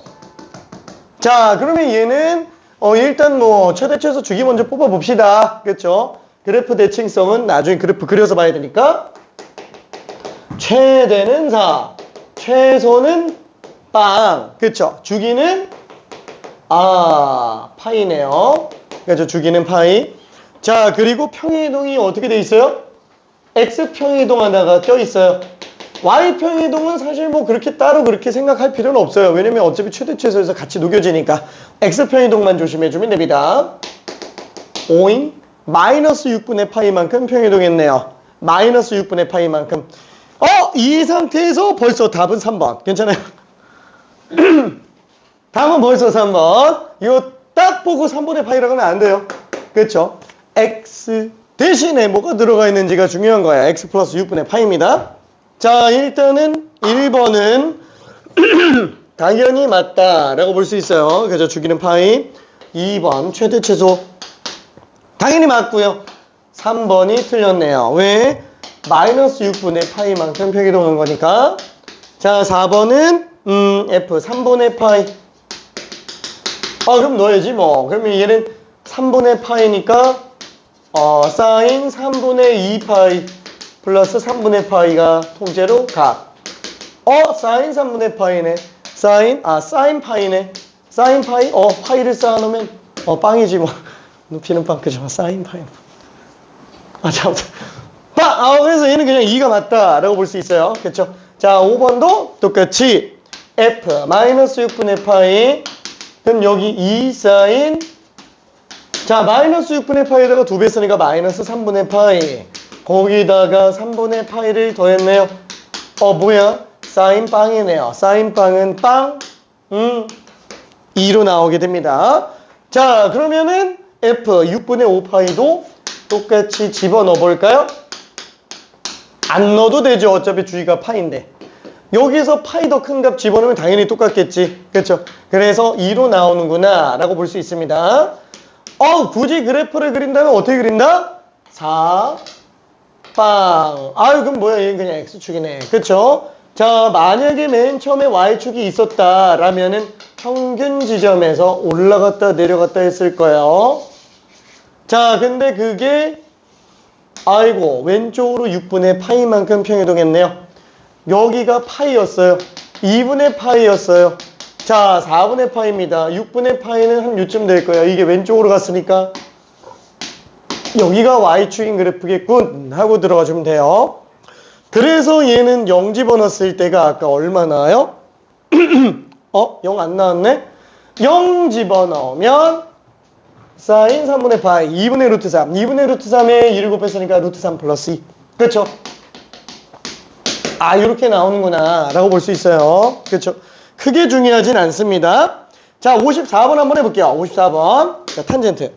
자, 그러면 얘는 일단 뭐 최대, 최소 주기 먼저 뽑아 봅시다. 그렇죠? 그래프 대칭성은 나중에 그래프 그려서 봐야 되니까 최대는 4, 최소는 빵. 그쵸? 주기는 파이네요. 그죠? 주기는 파이. 자, 그리고 평행이동이 어떻게 돼 있어요? X평행이동 하나가 껴 있어요. Y평행이동은 사실 뭐 그렇게 따로 그렇게 생각할 필요는 없어요. 왜냐면 어차피 최대 최소에서 같이 녹여지니까 X평행이동만 조심해주면 됩니다. 오잉? 마이너스 6분의 파이만큼 평행이동했네요. 마이너스 6분의 파이만큼. 이 상태에서 벌써 답은 3번. 괜찮아요? 답은 벌써 3번. 이거 딱 보고 3분의 파이라고 하면 안 돼요. 그렇죠? X 대신에 뭐가 들어가 있는지가 중요한 거야. X 플러스 6분의 파이입니다. 자, 일단은 1번은 당연히 맞다라고 볼 수 있어요. 그죠? 주기는 파이. 2번 최대 최소 당연히 맞고요. 3번이 틀렸네요. 왜? 마이너스 6분의 파이만큼 평행이동한 거니까. 자, 4번은 F 3분의 파이. 그럼 넣어야지 뭐. 그러면 얘는 3분의 파이니까 사인 3분의 2파이 플러스 3분의 파이가 통째로 각. 사인 3분의 파이네. 사인 파이네. 사인 파이? 파이를 쌓아놓으면 빵이지 뭐. 높이는 빵, 그죠? 사인 파이. 자, 그래서 얘는 그냥 2가 맞다라고 볼 수 있어요. 그쵸? 자, 5번도 똑같이 F 마이너스 6분의 파이. 그럼 여기 2 사인. 자, 마이너스 6분의 파이에다가 2배 쓰니까 마이너스 3분의 파이. 거기다가 3분의 파이를 더했네요. 뭐야? 사인 빵이네요. 사인 빵은 빵. 2로 나오게 됩니다. 자, 그러면은 F 6분의 5파이도 똑같이 집어넣어 볼까요? 안 넣어도 되죠. 어차피 주기가 파인데. 여기서 파이 더 큰 값 집어넣으면 당연히 똑같겠지. 그렇죠? 그래서 2로 나오는구나 라고 볼 수 있습니다. 굳이 그래프를 그린다면 어떻게 그린다? 4, 빵. 그럼 뭐야? 얘는 그냥 X축이네. 그쵸? 자, 만약에 맨 처음에 Y축이 있었다라면은 평균 지점에서 올라갔다 내려갔다 했을 거예요. 자, 근데 그게 왼쪽으로 6분의 파이만큼 평행이동했네요. 여기가 파이였어요. 2분의 파이였어요. 자, 4분의 파이입니다. 6분의 파이는 한 요쯤 될 거예요. 이게 왼쪽으로 갔으니까 여기가 Y축인 그래프겠군 하고 들어가 주면 돼요. 그래서 얘는 0 집어넣었을 때가 아까 얼마나요? 0 안 나왔네? 0 집어넣으면 사인 3분의 파이 2분의 루트 3 2분의 루트 3에 2를 곱했으니까 루트 3 플러스 2. 그렇죠? 이렇게 나오는구나 라고 볼 수 있어요. 그렇죠? 크게 중요하진 않습니다. 자, 54번 한번 해볼게요. 54번. 자, 탄젠트.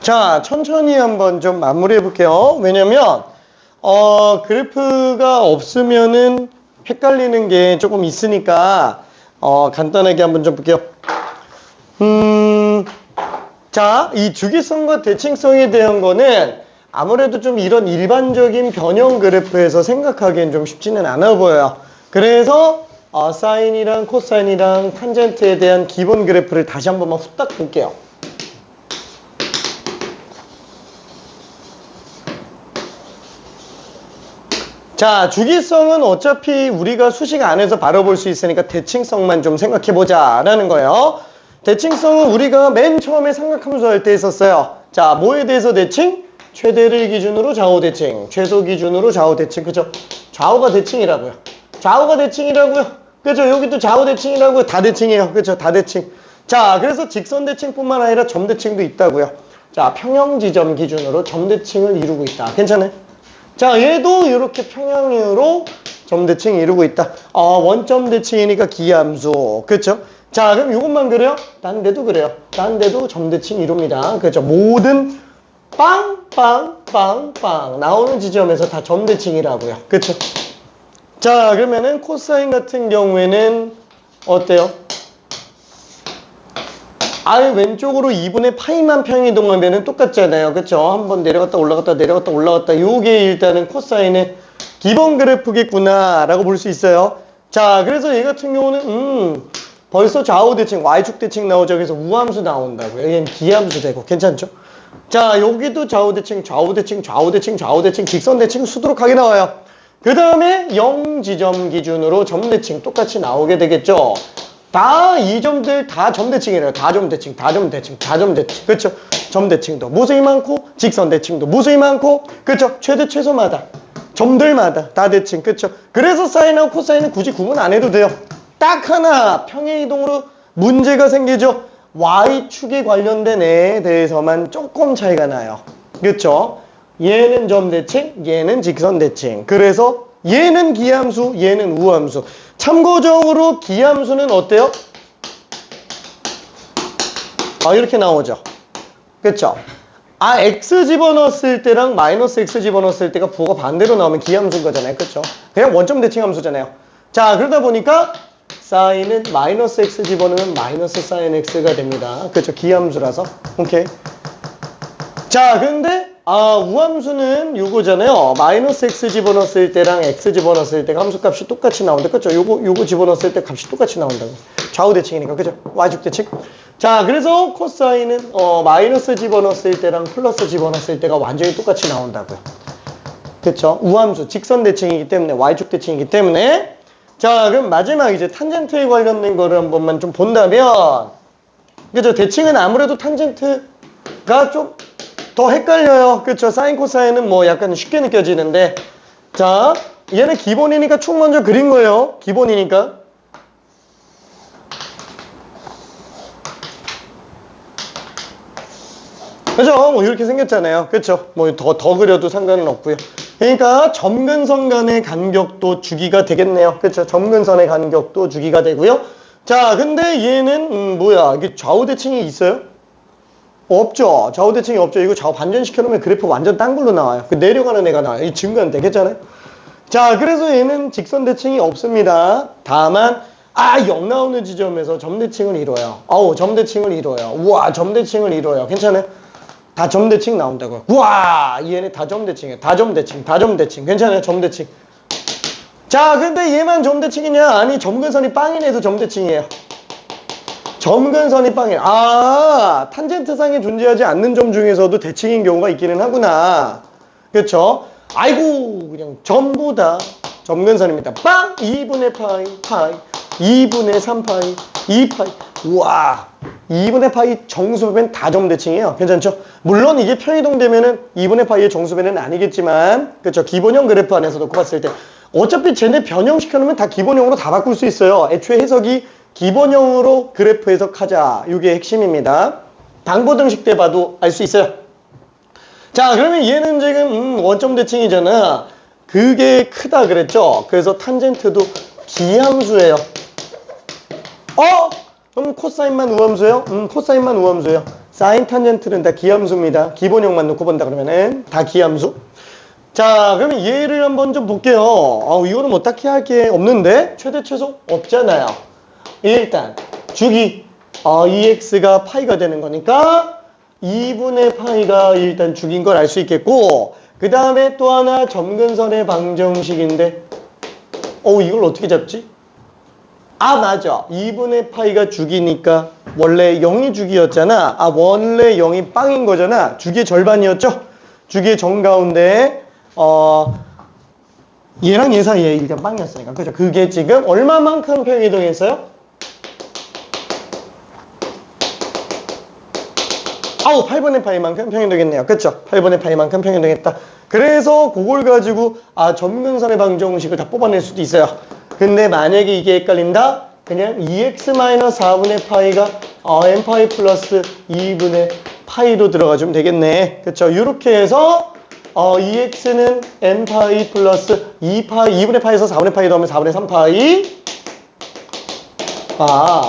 자, 천천히 한번 좀 마무리해 볼게요. 왜냐면 그래프가 없으면은 헷갈리는 게 조금 있으니까 간단하게 한번 좀 볼게요. 자, 이 주기성과 대칭성에 대한 거는 아무래도 좀 이런 일반적인 변형 그래프에서 생각하기엔 좀 쉽지는 않아 보여요. 그래서 사인이랑 코사인이랑 탄젠트에 대한 기본 그래프를 다시 한 번만 후딱 볼게요. 자, 주기성은 어차피 우리가 수식 안에서 바로 볼 수 있으니까 대칭성만 좀 생각해보자 라는 거예요. 대칭성은 우리가 맨 처음에 삼각함수 할 때 있었어요. 자, 뭐에 대해서 대칭? 최대를 기준으로 좌우 대칭, 최소 기준으로 좌우 대칭. 그죠? 좌우가 대칭이라고요. 좌우가 대칭이라고요. 그죠? 여기도 좌우 대칭이라고요. 다 대칭이에요. 그죠? 다 대칭. 자, 그래서 직선 대칭뿐만 아니라 점 대칭도 있다고요. 자, 평형 지점 기준으로 점 대칭을 이루고 있다. 괜찮아요? 자, 얘도 이렇게 평형으로 점 대칭 이루고 있다. 원점 대칭이니까 기함수. 그렇죠? 자, 그럼 이것만 그래요? 딴 데도 그래요. 딴 데도 점 대칭 이룹니다. 그렇죠? 모든 빵 나오는 지점에서 다 점 대칭이라고요. 그렇죠? 자, 그러면은 코사인 같은 경우에는 어때요? 아예 왼쪽으로 2분의 파이만 평이동하면 똑같잖아요. 그쵸? 한번 내려갔다 올라갔다 내려갔다 올라갔다. 요게 일단은 코사인의 기본 그래프겠구나 라고 볼 수 있어요. 자, 그래서 얘 같은 경우는 벌써 좌우 대칭, y축 대칭 나오죠. 그래서 우함수 나온다고요. 얘는 기함수 되고 괜찮죠? 자, 여기도 좌우 대칭, 좌우 대칭, 좌우 대칭, 좌우 대칭, 직선 대칭 수두룩하게 나와요. 그 다음에 0지점 기준으로 점 대칭 똑같이 나오게 되겠죠. 다 이 점들 다 점대칭이래요. 다 점대칭, 다 점대칭, 다 점대칭. 그렇죠? 점대칭도 무수히 많고 직선 대칭도 무수히 많고 그렇죠? 최대 최소마다 점들마다 다 대칭. 그렇죠? 그래서 사인하고 코사인은 굳이 구분 안 해도 돼요. 딱 하나 평행 이동으로 문제가 생기죠. Y축에 관련된 애에 대해서만 조금 차이가 나요. 그렇죠? 얘는 점대칭, 얘는 직선 대칭. 그래서 얘는 기함수, 얘는 우함수. 참고적으로 기함수는 어때요? 이렇게 나오죠. 그쵸? X 집어넣었을 때랑 마이너스 X 집어넣었을 때가 부호가 반대로 나오면 기함수인 거잖아요. 그쵸? 그냥 원점 대칭 함수잖아요. 자, 그러다 보니까 사인은 마이너스 X 집어넣으면 마이너스 사인 X가 됩니다. 그쵸? 기함수라서. 오케이. 자, 근데 우함수는 요거잖아요. 마이너스 x 집어넣었을 때랑 x 집어넣었을 때가 함수값이 똑같이 나온다. 그쵸? 요거 집어넣었을 때 값이 똑같이 나온다고. 좌우 대칭이니까. 그죠? y축 대칭. 자, 그래서 코사인은 마이너스 집어넣었을 때랑 플러스 집어넣었을 때가 완전히 똑같이 나온다고요. 그쵸? 우함수, 직선 대칭이기 때문에, y축 대칭이기 때문에. 자, 그럼 마지막 이제 탄젠트에 관련된 거를 한 번만 좀 본다면, 그죠? 대칭은 아무래도 탄젠트가 좀 더 헷갈려요. 그쵸? 사인 코사인은 뭐 약간 쉽게 느껴지는데, 자, 얘는 기본이니까 축 먼저 그린 거예요. 기본이니까. 그죠? 뭐 이렇게 생겼잖아요. 그쵸? 뭐 더 그려도 상관은 없고요. 그러니까 점근선 간의 간격도 주기가 되겠네요. 그쵸? 점근선의 간격도 주기가 되고요. 자, 근데 얘는 뭐야? 이게 좌우 대칭이 있어요? 없죠. 좌우 대칭이 없죠. 이거 좌우 반전시켜 놓으면 그래프 완전 딴 걸로 나와요. 그 내려가는 애가 나와요. 이 증가는 되겠잖아요. 자, 그래서 얘는 직선 대칭이 없습니다. 다만 0 나오는 지점에서 점 대칭을 이뤄요. 점 대칭을 이뤄요. 우와, 점 대칭을 이뤄요. 괜찮아요? 다 점 대칭 나온다고요. 우와, 얘네 다 점 대칭이에요. 다 점 대칭, 다 점 대칭. 괜찮아요? 점 대칭. 자, 근데 얘만 점 대칭이냐? 아니, 점근선이 빵인 애도 점 대칭이에요. 점근선이 빵이에요. 탄젠트상에 존재하지 않는 점 중에서도 대칭인 경우가 있기는 하구나. 그렇죠? 아이고, 그냥 전부 다 점근선입니다. 빵! 2분의 파이, 2분의 3파이, 2파이. 우와, 2분의 파이 정수배는 다 점대칭이에요. 괜찮죠? 물론 이게 평이동 되면은 2분의 파이의 정수배는 아니겠지만, 그쵸? 기본형 그래프 안에서 놓고 봤을 때. 어차피 쟤네 변형시켜놓으면 다 기본형으로 다 바꿀 수 있어요. 애초에 해석이 기본형으로 그래프 해석하자. 이게 핵심입니다. 당보등식 때 봐도 알 수 있어요. 자, 그러면 얘는 지금 원점 대칭이잖아. 그게 크다 그랬죠? 그래서 탄젠트도 기함수예요. 그럼 코사인만 우함수예요? 코사인만 우함수예요. 사인 탄젠트는 다 기함수입니다. 기본형만 놓고 본다 그러면은 다 기함수. 자, 그러면 얘를 한번 좀 볼게요. 이거는 뭐 딱히 할 게 없는데 최대 최소 없잖아요. 일단 주기 2x가 파이가 되는 거니까 2분의 파이가 일단 주기인 걸 알 수 있겠고, 그 다음에 또 하나 점근선의 방정식인데 이걸 어떻게 잡지? 맞아. 2분의 파이가 주기니까 원래 0이 주기였잖아. 원래 0이 빵인 거잖아. 주기의 절반이었죠? 주기의 정가운데 얘랑 얘 사이에 일단 빵이었으니까. 그죠? 그게 지금 얼마만큼 평이동했어요? 8분의 파이만큼 평행되겠네요. 그쵸? 8분의 파이만큼 평행되겠다. 그래서 그걸 가지고 점근선의 방정식을 다 뽑아낼 수도 있어요. 근데 만약에 이게 헷갈린다? 그냥 2x-4분의 파이가 n파이 플러스 2분의 파이로 들어가주면 되겠네. 그쵸? 이렇게 해서 2x는 n파이 플러스 2분의 파이에서 4분의 파이 더하면 4분의 3파이.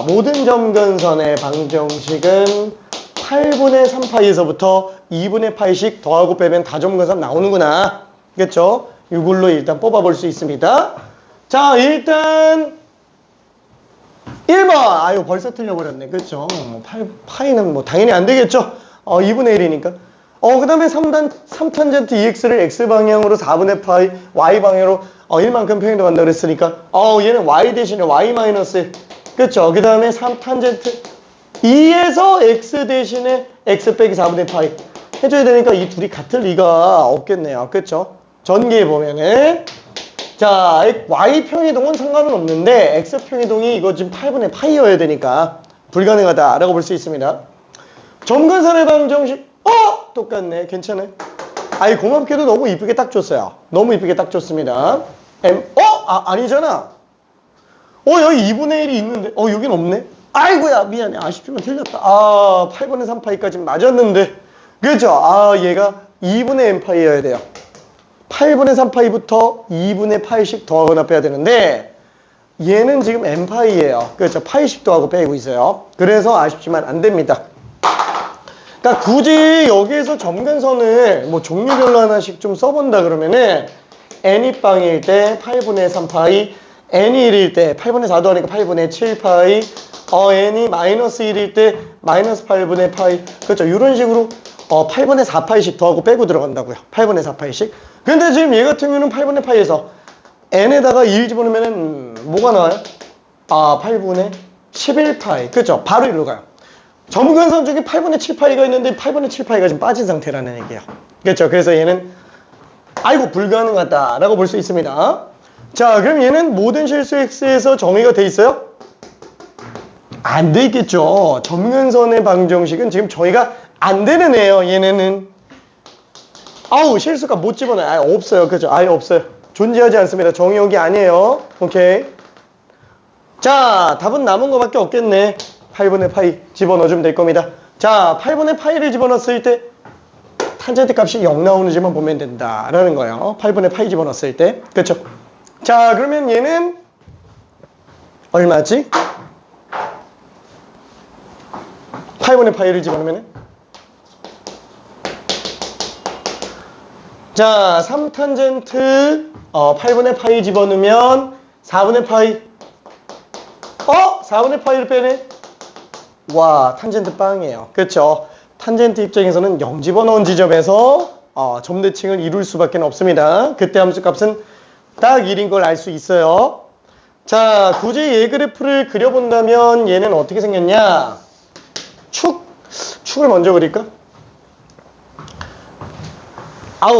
모든 점근선의 방정식은 8분의 3파이에서부터 2분의 파이씩 더하고 빼면 다점근선 나오는구나. 그렇죠? 이걸로 일단 뽑아볼 수 있습니다. 자, 일단 1번. 벌써 틀려버렸네. 그렇죠? 파이는 뭐 당연히 안 되겠죠? 2분의 1이니까. 그 다음에 3탄젠트 2x를 x방향으로 4분의 파이 y방향으로 1만큼 평행도 간다 그랬으니까 얘는 y 대신에 y 마이너스 1. 그렇죠? 그 다음에 3탄젠트 2에서 x 대신에 x 빼기 4분의 파이 해줘야 되니까 이 둘이 같을 리가 없겠네요. 그쵸? 전개해 보면은 자, y 평이동은 상관은 없는데 x 평이동이 이거 지금 8분의 파이여야 되니까 불가능하다라고 볼 수 있습니다. 점근선의 방정식 똑같네. 괜찮아요. 고맙게도 너무 이쁘게 딱 줬어요. 너무 이쁘게 딱 줬습니다. 아니잖아. 여기 2분의 1이 있는데 여긴 없네. 아이고야, 미안해. 아쉽지만 틀렸다. 8분의 3파이까지 맞았는데. 그렇죠? 얘가 2분의 n파이여야 돼요. 8분의 3파이부터 2분의 파이씩 더하거나 빼야 되는데 얘는 지금 n파이예요. 그렇죠? 파이씩 더하고 빼고 있어요. 그래서 아쉽지만 안 됩니다. 그러니까 굳이 여기에서 점근선을 뭐 종류별로 하나씩 좀 써본다 그러면은 n이 빵일 때 8분의 3파이, n이 1일 때 8분의 4 더하니까 8분의 7파이, n이 마이너스 1일 때 마이너스 8분의 파이. 그렇죠? 이런 식으로 8분의 4파이씩 더하고 빼고 들어간다고요. 8분의 4파이씩. 근데 지금 얘 같은 경우는 8분의 파이에서 n에다가 2를 집어넣으면 뭐가 나와요? 8분의 11파이. 그렇죠? 바로 이리로 가요. 점근선 중에 8분의 7파이가 있는데 8분의 7파이가 지금 빠진 상태라는 얘기예요. 그렇죠? 그래서 얘는 불가능하다라고 볼 수 있습니다. 자, 그럼 얘는 모든 실수 x에서 정의가 돼 있어요? 안 돼 있겠죠. 점근선의 방정식은 지금 정의가 안 되는 애예요. 얘네는 실수가 못 집어넣어요. 없어요. 그죠? 아예 없어요. 존재하지 않습니다. 정의역이 아니에요. 오케이. 자, 답은 남은 거밖에 없겠네. 8분의 파이 집어넣어주면 될 겁니다. 자, 8분의 파이를 집어넣었을 때 탄젠트 값이 0 나오는지만 보면 된다라는 거예요. 8분의 파이 집어넣었을 때. 그렇죠? 자, 그러면 얘는 얼마지? 8분의 파이를 집어넣으면 자, 3탄젠트 8분의 파이 집어넣으면 4분의 파이 4분의 파이를 빼네? 와, 탄젠트 빵이에요. 그렇죠? 탄젠트 입장에서는 0 집어넣은 지점에서 점대칭을 이룰 수밖에 없습니다. 그때 함수값은 딱 1인 걸 알 수 있어요. 자, 굳이 얘 그래프를 그려본다면 얘는 어떻게 생겼냐? 축을 먼저 그릴까?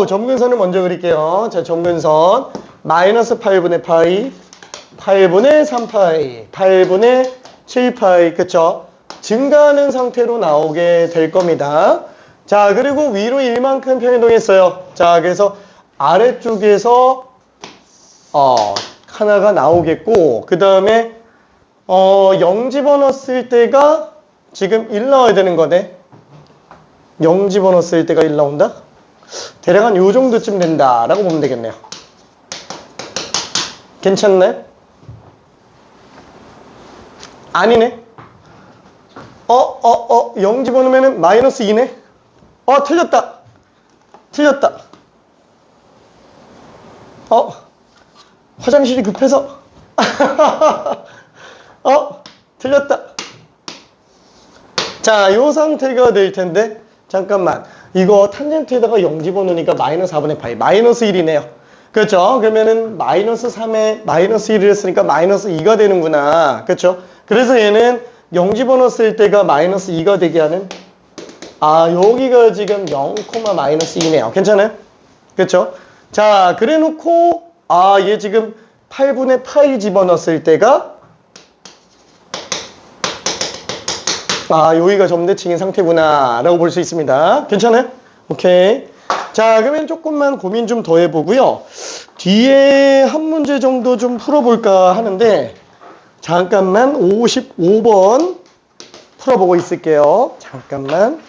점근선을 먼저 그릴게요. 자, 점근선 마이너스 8분의 파이, 8분의 3파이, 8분의 7파이. 그쵸? 증가하는 상태로 나오게 될 겁니다. 자, 그리고 위로 1만큼 변동했어요. 자, 그래서 아래쪽에서 하나가 나오겠고, 그 다음에 0 집어넣었을 때가 지금 1 나와야 되는 거네. 0 집어넣었을 때가 1 나온다? 대략 한 요 정도쯤 된다라고 보면 되겠네요. 괜찮나요? 아니네. 0 집어넣으면 마이너스 2네. 틀렸다. 틀렸다. 화장실이 급해서. 틀렸다. 자, 요 상태가 될 텐데, 잠깐만. 이거 탄젠트에다가 0 집어넣으니까 마이너스 4분의 파이. 마이너스 1이네요. 그렇죠? 그러면은 마이너스 3에 마이너스 1을 했으니까 마이너스 2가 되는구나. 그렇죠? 그래서 얘는 0 집어넣었을 때가 마이너스 2가 되게 하는, 여기가 지금 0, 마이너스 2네요. 괜찮아요? 그렇죠? 자, 그래 놓고, 얘 지금 8분의 8 집어넣었을 때가, 여기가 점대칭인 상태구나 라고 볼 수 있습니다. 괜찮아요? 오케이. 자, 그러면 조금만 고민 좀 더 해보고요. 뒤에 한 문제 정도 좀 풀어볼까 하는데, 잠깐만 55번 풀어보고 있을게요. 잠깐만.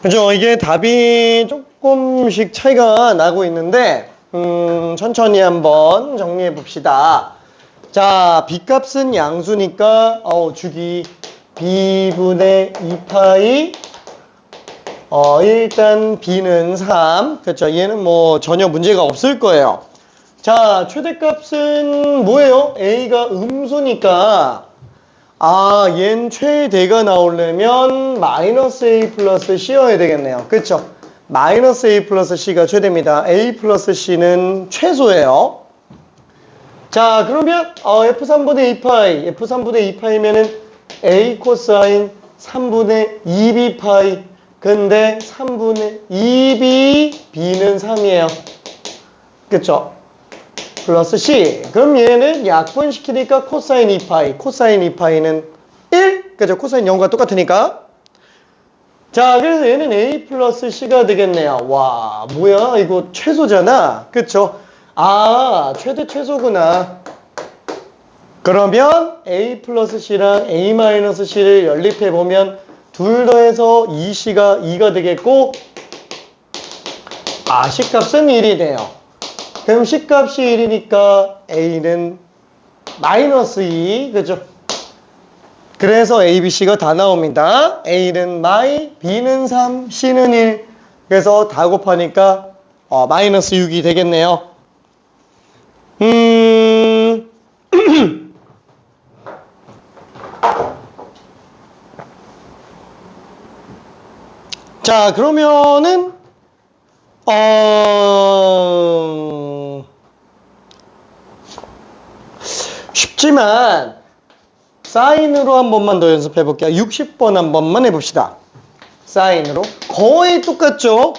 그죠? 이게 답이 조금씩 차이가 나고 있는데, 천천히 한번 정리해 봅시다. 자, B값은 양수니까, 주기 B분의 2파이, 일단 B는 3. 그렇죠? 얘는 뭐 전혀 문제가 없을 거예요. 자, 최대값은 뭐예요? A가 음수니까, 얘는 최대가 나오려면 마이너스 A 플러스 C여야 되겠네요. 그쵸? 마이너스 A 플러스 C가 최대입니다. A 플러스 C는 최소예요. 자, 그러면 F3분의 2파이, F3분의 2파이면은 A 코사인 3분의 2B파이. 근데 3분의 2B, B는 3이에요. 그쵸? 플러스 C. 그럼 얘는 약분시키니까 코사인 2파이. 코사인 2파이는 1. 그죠? 코사인 0과 똑같으니까. 자, 그래서 얘는 A 플러스 C가 되겠네요. 와, 뭐야? 이거 최소잖아. 그쵸? 최대 최소구나. 그러면 A 플러스 C랑 A 마이너스 C를 연립해보면 둘 더해서 2C가 2가 되겠고, C값은 1이네요. 그럼 C값이 1이니까 A는 마이너스 2, 그죠? 그래서 A, B, C가 다 나옵니다. A는 마이, B는 3, C는 1. 그래서 다 곱하니까 마이너스 6이 되겠네요. 자, 그러면은 쉽지만 사인으로 한 번만 더 연습해 볼게요. 60번 한 번만 해봅시다. 사인으로. 거의 똑같죠?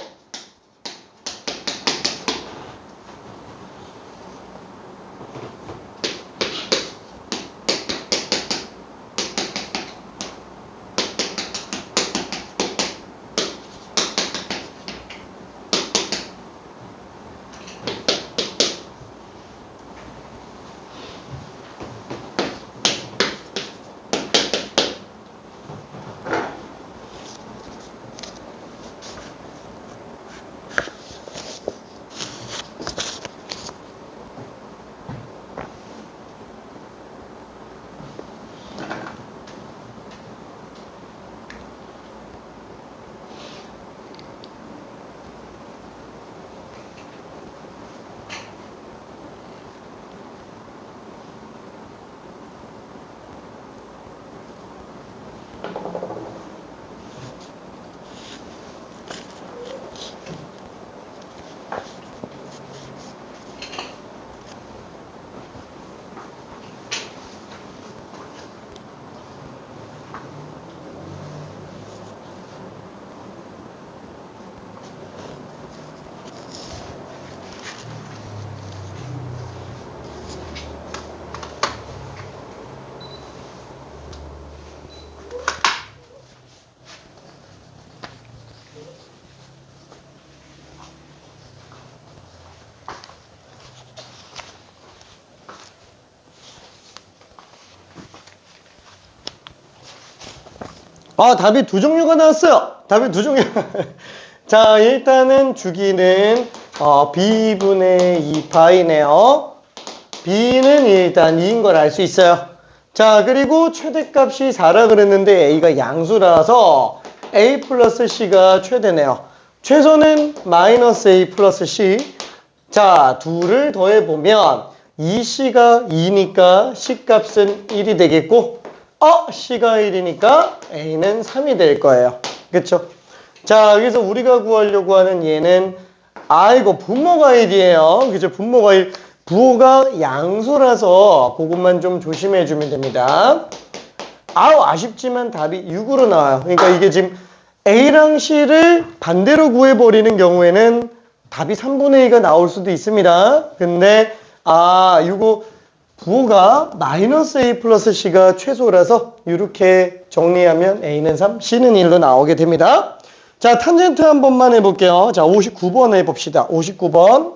답이 두 종류가 나왔어요. 답이 두 종류. 자, 일단은 주기는 B분의 2파이네요. B는 일단 2인 걸 알 수 있어요. 자, 그리고 최대값이 4라 그랬는데 A가 양수라서 A 플러스 C가 최대네요. 최소는 마이너스 A 플러스 C. 자, 둘을 더해보면 2C가 2니까 C값은 1이 되겠고, C가 1이니까 A는 3이 될 거예요. 그쵸? 자, 여기서 우리가 구하려고 하는 얘는, 이거 분모과일이에요. 그죠? 분모과일. 부호가 양수라서 그것만 좀 조심해 주면 됩니다. 아쉽지만 답이 6으로 나와요. 그러니까 이게 지금 A랑 C를 반대로 구해버리는 경우에는 답이 3분의 2가 나올 수도 있습니다. 근데, 이거 부호가 마이너스 A 플러스 C가 최소라서 이렇게 정리하면 A는 3, C는 1로 나오게 됩니다. 자, 탄젠트 한 번만 해볼게요. 자, 59번 해봅시다. 59번.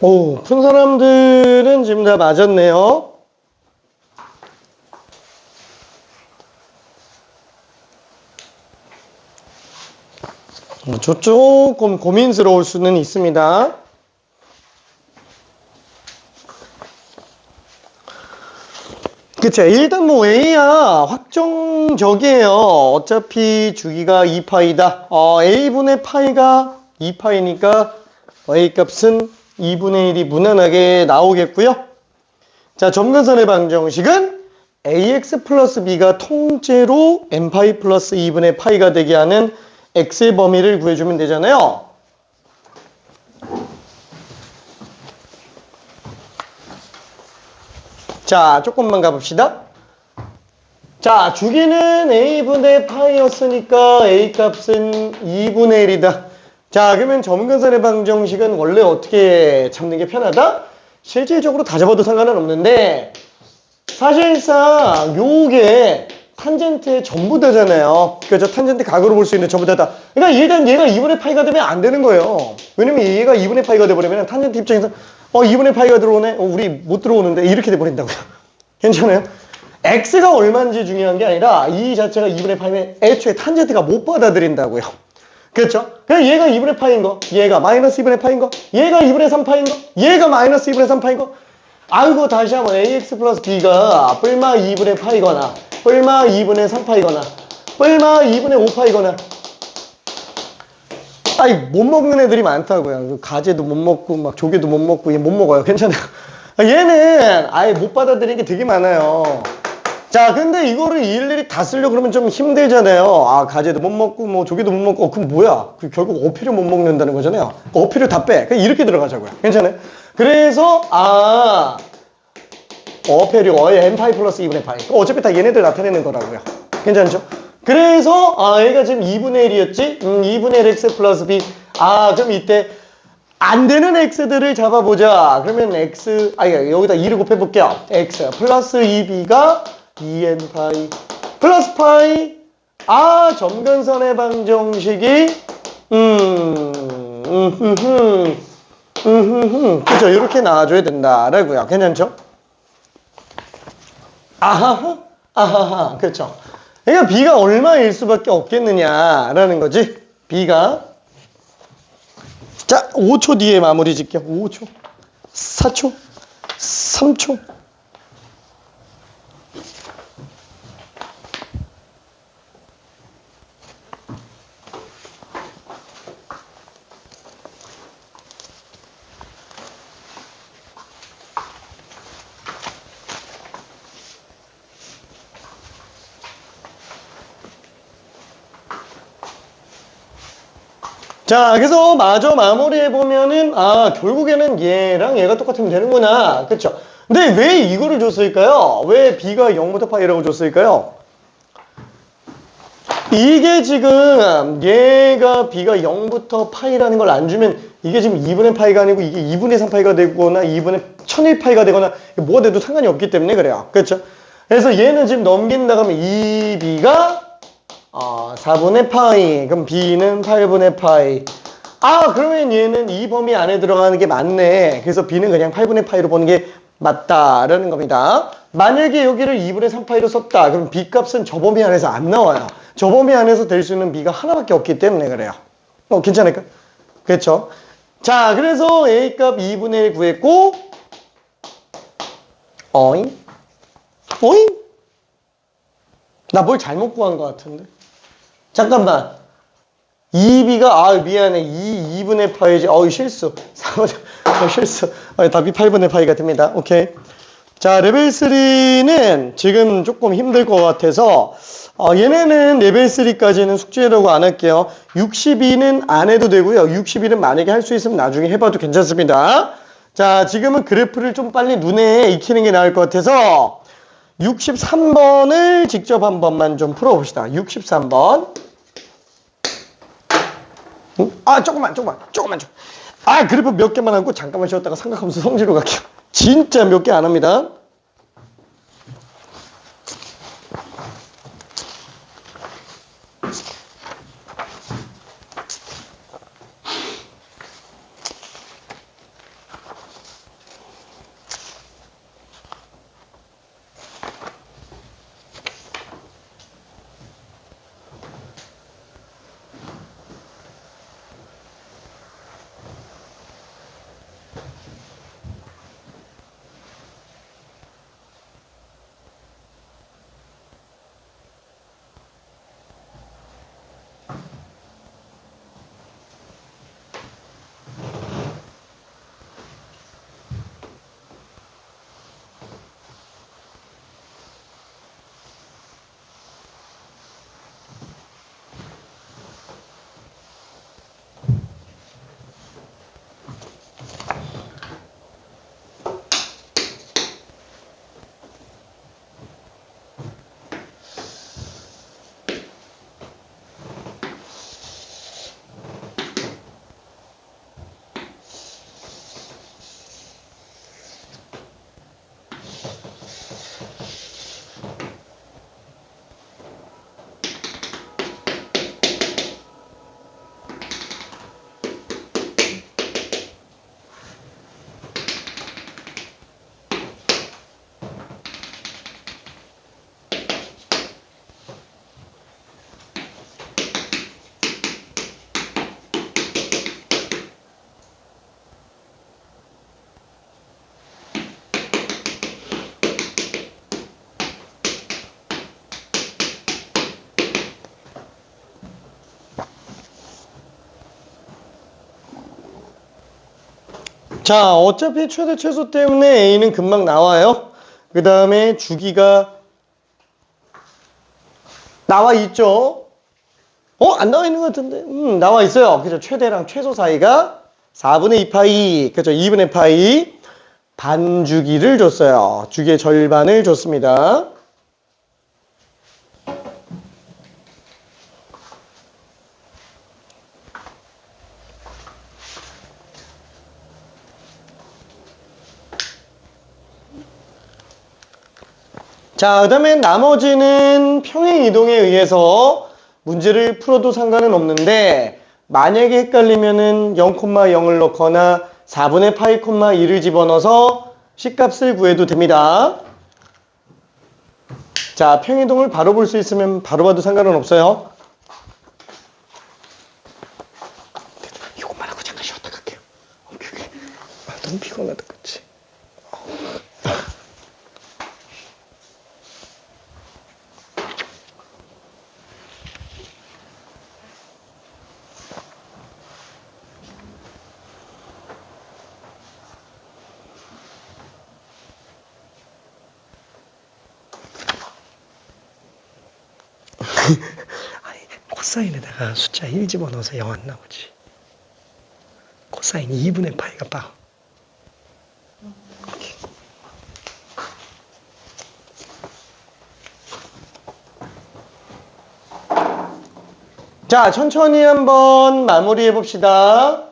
오, 푼 사람들은 지금 다 맞았네요. 저 조금 고민스러울 수는 있습니다. 그쵸. 일단 뭐 A야 확정적이에요. 어차피 주기가 2파이다. A분의 파이가 2파이니까 A 값은 2분의 1이 무난하게 나오겠고요. 자, 점근선의 방정식은 AX 플러스 B가 통째로 N파이 플러스 2분의 파이가 되게 하는 X의 범위를 구해주면 되잖아요. 자, 조금만 가봅시다. 자, 주기는 A분의 파이였으니까 A 값은 2분의 1이다. 자, 그러면 점근선의 방정식은 원래 어떻게 잡는 게 편하다? 실질적으로 다 잡아도 상관은 없는데 사실상 요게 탄젠트의 전부 다잖아요. 그죠? 탄젠트 각으로 볼 수 있는 전부 다다. 그러니까 일단 얘가 2분의 파이가 되면 안 되는 거예요. 왜냐면 얘가 2분의 파이가 돼버리면 탄젠트 입장에서 2분의 파이가 들어오네? 우리 못 들어오는데 이렇게 돼버린다고요. 괜찮아요? x가 얼마인지 중요한 게 아니라 이 자체가 2분의 파이면 애초에 탄젠트가 못 받아들인다고요. 그렇죠? 그냥 얘가 2분의 파인 거, 얘가 마이너스 2분의 파인 거, 얘가 2분의 3 파인 거, 얘가 마이너스 2분의 3 파인 거. 아이고 다시 한번 ax 플러스 b가 뿔마 2분의 파이거나 뿔마 2분의 3 파이거나 뿔마 2분의 5 파이거나 아이 못 먹는 애들이 많다고요. 가재도 못 먹고 막 조개도 못 먹고 얘 못 먹어요. 괜찮아요. 얘는 아예 못 받아들이는 게 되게 많아요. 자, 근데 이거를 일일이 다 쓰려고 그러면 좀 힘들잖아요. 아, 가재도 못 먹고, 뭐, 조개도 못 먹고, 그럼 뭐야? 결국 어피를 못 먹는다는 거잖아요. 어피를 다 빼. 그냥 이렇게 들어가자고요. 괜찮아요? 그래서, 어페류, n파이 플러스 2분의 파이. 어차피 다 얘네들 나타내는 거라고요. 괜찮죠? 그래서, 얘가 지금 2분의 1이었지? 2분의 1 x 플러스 b. 그럼 이때, 안 되는 x들을 잡아보자. 그러면 x, 여기다 2를 곱해볼게요. x 플러스 2b가 2n 파이 플러스 파이. 점근선의 방정식이 그죠? 이렇게 나와줘야 된다라고요. 괜찮죠? 아하하 그렇죠. 그러니까 b가 얼마일 수밖에 없겠느냐라는 거지. b가 자 5초 뒤에 마무리 짓게요. 5초 4초 3초. 자, 그래서 마저 마무리해보면은, 결국에는 얘랑 얘가 똑같으면 되는구나. 그쵸? 근데 왜 이거를 줬을까요? 왜 b가 0부터 파이라고 줬을까요? 이게 지금 얘가 b가 0부터 파이라는 걸 안 주면 이게 지금 2분의 파이가 아니고 이게 2분의 3파이가 되거나 2분의 1001파이가 되거나 뭐가 돼도 상관이 없기 때문에 그래요. 그렇죠? 그래서 얘는 지금 넘긴다 하면 2b가 4분의 파이. 그럼 b는 8분의 파이. 그러면 얘는 이 범위 안에 들어가는 게 맞네. 그래서 b는 그냥 8분의 파이로 보는 게 맞다라는 겁니다. 만약에 여기를 2분의 3파이로 썼다. 그럼 b 값은 저 범위 안에서 안 나와요. 저 범위 안에서 될 수 있는 b가 하나밖에 없기 때문에 그래요. 괜찮을까? 그렇죠? 자, 그래서 a 값 2분의 1 구했고 어잉? 나 뭘 잘못 구한 것 같은데? 잠깐만. 2b가 미안해. 2분의 파이지. 실수. 실수. 답이 8분의 파이가 됩니다. 오케이. 자, 레벨 3는 지금 조금 힘들 것 같아서 얘네는 레벨 3까지는 숙제라고 안 할게요. 62는 안 해도 되고요. 62는 만약에 할 수 있으면 나중에 해봐도 괜찮습니다. 자, 지금은 그래프를 좀 빨리 눈에 익히는 게 나을 것 같아서 63번을 직접 한 번만 좀 풀어봅시다. 63번. 조금만. 그래프 몇 개만 하고 잠깐만 쉬었다가 삼각함수 성질로 갈게요. 진짜 몇 개 안 합니다. 자, 어차피 최대 최소 때문에 A는 금방 나와요. 그 다음에 주기가 나와 있죠. 안 나와 있는 것 같은데? 나와 있어요. 그죠? 최대랑 최소 사이가 4분의 2파이, 그죠? 2분의 파이 반주기를 줬어요. 주기의 절반을 줬습니다. 자, 그 다음에 나머지는 평행이동에 의해서 문제를 풀어도 상관은 없는데 만약에 헷갈리면은 0,0을 넣거나 4분의 파이, 1을 집어넣어서 C값을 구해도 됩니다. 자, 평행이동을 바로 볼 수 있으면 바로 봐도 상관은 없어요. 이것만 하고 잠깐 쉬었다 갈게요. 오케이. 너무 피곤하다, 그치? 아니, 코사인에다가 숫자 1 집어넣어서 0 안 나오지. 코사인 2분의 파이가 빠. 자, 천천히 한번 마무리해 봅시다.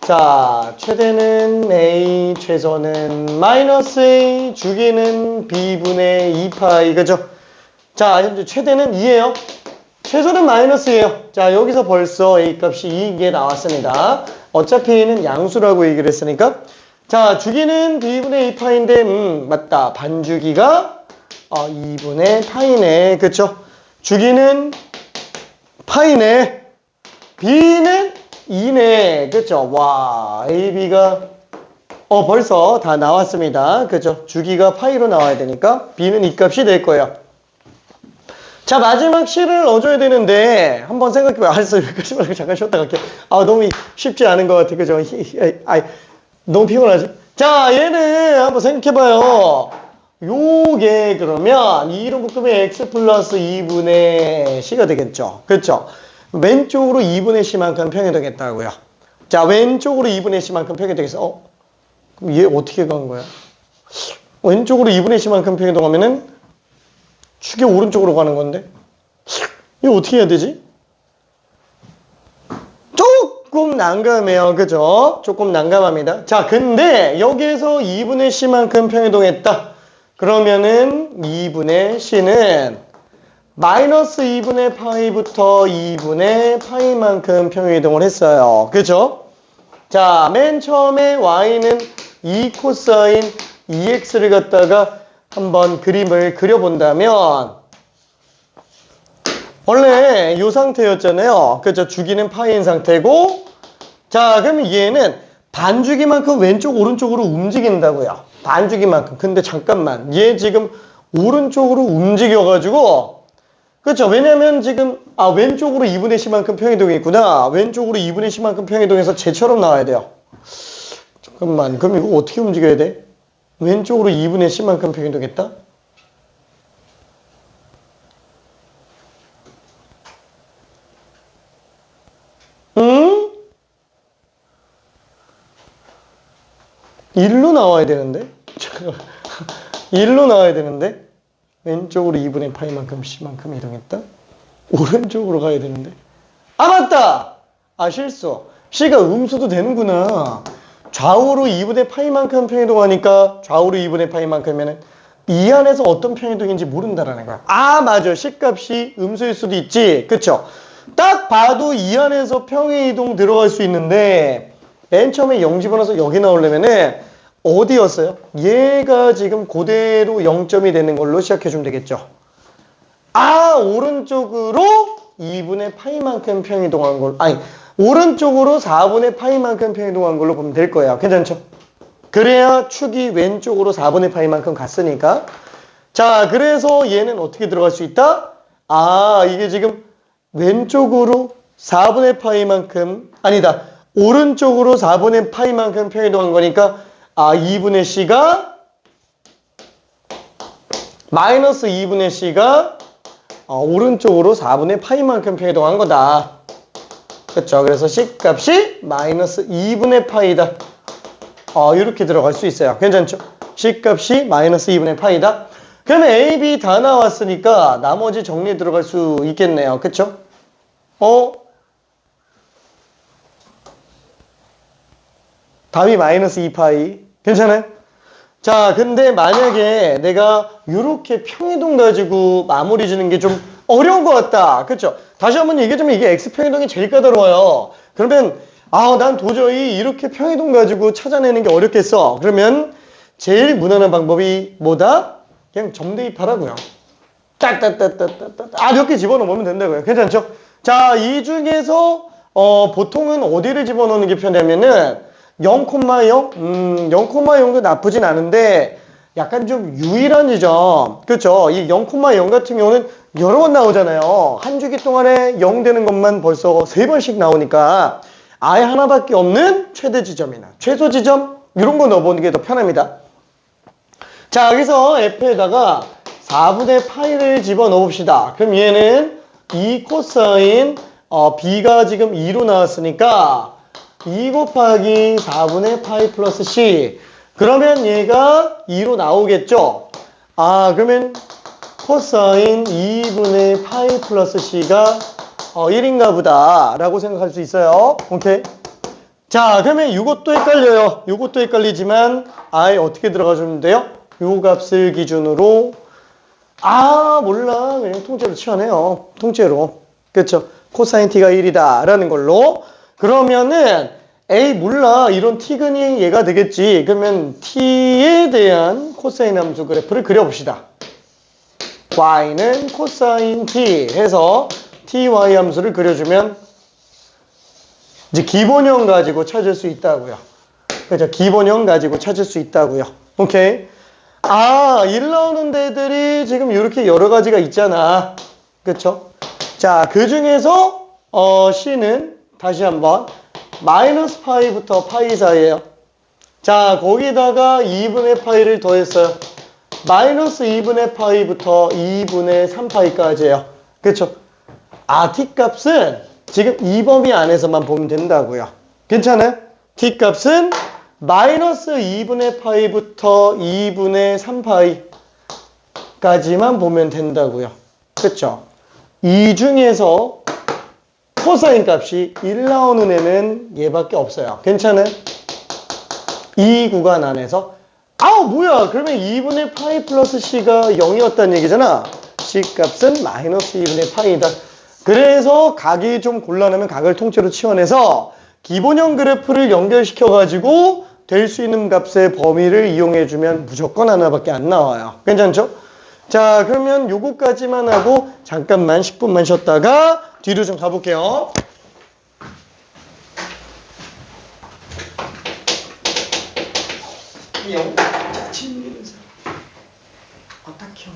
자, 최대는 A, 최소는 마이너스 A, 주기는 B분의 2파이, 그죠? 자, 현재 최대는 2예요. 최소는 마이너스예요. 자, 여기서 벌써 A 값이 2게 나왔습니다. 어차피 A는 양수라고 얘기를 했으니까. 자, 주기는 B분의 2파인데, 맞다. 반주기가 2분의 파이네. 그쵸? 주기는 파이네. B는 2네. 그쵸? 와, A, B가 벌써 다 나왔습니다. 그죠? 주기가 파이로 나와야 되니까 B는 이 값이 될 거예요. 자, 마지막 C를 넣어줘야 되는데 한번 생각해봐요. 알았어, 여기까지 말고 잠깐 쉬었다 갈게요. 너무 쉽지 않은 것 같아. 그죠? 너무 피곤하지? 자, 얘는 한번 생각해봐요. 요게 그러면 2로 묶으면 X 플러스 2분의 C가 되겠죠? 그렇죠? 왼쪽으로 2분의 C만큼 평행되겠다고요. 자, 왼쪽으로 2분의 C만큼 평행되겠어. 그럼 얘 어떻게 간 거야? 왼쪽으로 2분의 C만큼 평행동하면은 축이 오른쪽으로 가는 건데 이거 어떻게 해야 되지? 조금 난감해요. 그죠? 조금 난감합니다. 자, 근데 여기에서 2분의 C만큼 평행동했다. 그러면은 2분의 C는 마이너스 2분의 파이부터 2분의 파이만큼 평행이동을 했어요. 그죠? 자, 맨 처음에 Y는 2 코사인 2X를 갖다가 한번 그림을 그려본다면 원래 이 상태였잖아요. 그죠? 주기는 파이인 상태고, 자, 그러면 얘는 반주기만큼 왼쪽 오른쪽으로 움직인다고요. 반주기만큼. 근데 잠깐만, 얘 지금 오른쪽으로 움직여가지고, 그렇죠? 왜냐면 지금 왼쪽으로 2분의 C만큼 평행이동이 있구나. 왼쪽으로 2분의 C만큼 평행이동해서 쟤처럼 나와야 돼요. 잠깐만, 그럼 이거 어떻게 움직여야 돼? 왼쪽으로 2분의 C만큼 평행이동했다? 응? 1로 나와야 되는데? 잠깐만. 1로 나와야 되는데? 왼쪽으로 2분의 파이만큼 C만큼 이동했다? 오른쪽으로 가야 되는데? 맞다! 실수. C가 음수도 되는구나. 좌우로 2분의 파이만큼 평행이동하니까 좌우로 2분의 파이만큼이면은 이 안에서 어떤 평행이동인지 모른다라는 거야. 맞아. C값이 음수일 수도 있지. 그쵸? 딱 봐도 이 안에서 평행이동 들어갈 수 있는데 맨 처음에 0 집어넣어서 여기 나오려면은 어디였어요? 얘가 지금 그대로 0점이 되는 걸로 시작해주면 되겠죠. 오른쪽으로 2분의 파이만큼 평행이동한 걸, 오른쪽으로 4분의 파이만큼 평행이동한 걸로 보면 될 거예요. 괜찮죠? 그래야 축이 왼쪽으로 4분의 파이만큼 갔으니까. 자, 그래서 얘는 어떻게 들어갈 수 있다? 이게 지금 왼쪽으로 4분의 파이만큼, 아니다. 오른쪽으로 4분의 파이만큼 평이동한 거니까 2분의 C가 마이너스 2분의 C가 오른쪽으로 4분의 파이만큼 평이동한 거다. 그렇죠? 그래서 C 값이 마이너스 2분의 파이다. 이렇게 들어갈 수 있어요. 괜찮죠? C 값이 마이너스 2분의 파이다. 그러면 A, B 다 나왔으니까 나머지 정리 들어갈 수 있겠네요. 그쵸? 답이 마이너스 2파이. 괜찮아요? 자, 근데 만약에 내가 이렇게 평이동 가지고 마무리 지는 게 좀 어려운 것 같다. 그쵸? 다시 한번 얘기해주면 이게 X평이동이 제일 까다로워요. 그러면 난 도저히 이렇게 평이동 가지고 찾아내는 게 어렵겠어. 그러면 제일 무난한 방법이 뭐다? 그냥 점 대입하라고요. 따따따따따따. 몇 개 집어넣으면 된다고요. 괜찮죠? 자, 이 중에서 보통은 어디를 집어넣는 게 편하냐면은 0,0, 0,0도 나쁘진 않은데 약간 좀 유일한 지점. 그렇죠? 이 0,0 같은 경우는 여러 번 나오잖아요. 한 주기 동안에 0 되는 것만 벌써 3번씩 나오니까 아예 하나밖에 없는 최대 지점이나 최소 지점 이런 거 넣어보는 게 더 편합니다. 자, 여기서 F에다가 4분의 파이를 집어넣어 봅시다. 그럼 얘는 2 코사인 B가 지금 2로 나왔으니까 2 곱하기 4분의 파이 플러스 C. 그러면 얘가 2로 나오겠죠? 그러면 코사인 2분의 파이 플러스 C가 1인가 보다 라고 생각할 수 있어요. 오케이. 자, 그러면 이것도 헷갈려요. 이것도 헷갈리지만 아예 어떻게 들어가주면 돼요? 요 값을 기준으로 몰라. 그냥 통째로 치워내요. 통째로. 그렇죠? 코사인 t가 1이다 라는 걸로. 그러면은 몰라. 이런 t근이 얘가 되겠지. 그러면 t에 대한 코사인 함수 그래프를 그려봅시다. y는 코사인 t 해서 ty 함수를 그려주면 이제 기본형 가지고 찾을 수 있다고요. 그렇죠? 기본형 가지고 찾을 수 있다고요. 오케이. 1 나오는 데들이 지금 이렇게 여러 가지가 있잖아. 그쵸? 자, 그 중에서 C는 다시 한번 마이너스 파이부터 파이 사이에요. 자, 거기다가 2분의 파이를 더했어요. 마이너스 2분의 파이부터 2분의 3파이까지예요. 그쵸? t 값은 지금 이 범위 안에서만 보면 된다고요. 괜찮아요? t 값은 마이너스 2분의 파이부터 2분의 3파이까지만 보면 된다고요. 그쵸? 이 중에서 코사인 값이 1 나오는 애는 얘밖에 없어요. 괜찮아요? 이 구간 안에서 뭐야? 그러면 2분의 파이 플러스 C가 0이었다는 얘기잖아. C 값은 마이너스 2분의 파이다. 그래서 각이 좀 곤란하면 각을 통째로 치워내서 기본형 그래프를 연결시켜가지고 될 수 있는 값의 범위를 이용해주면 무조건 하나밖에 안 나와요. 괜찮죠? 자, 그러면 요거까지만 하고 잠깐만 10분만 쉬었다가 뒤로 좀 가볼게요. 자, 질문 있는 사람. 딱히요.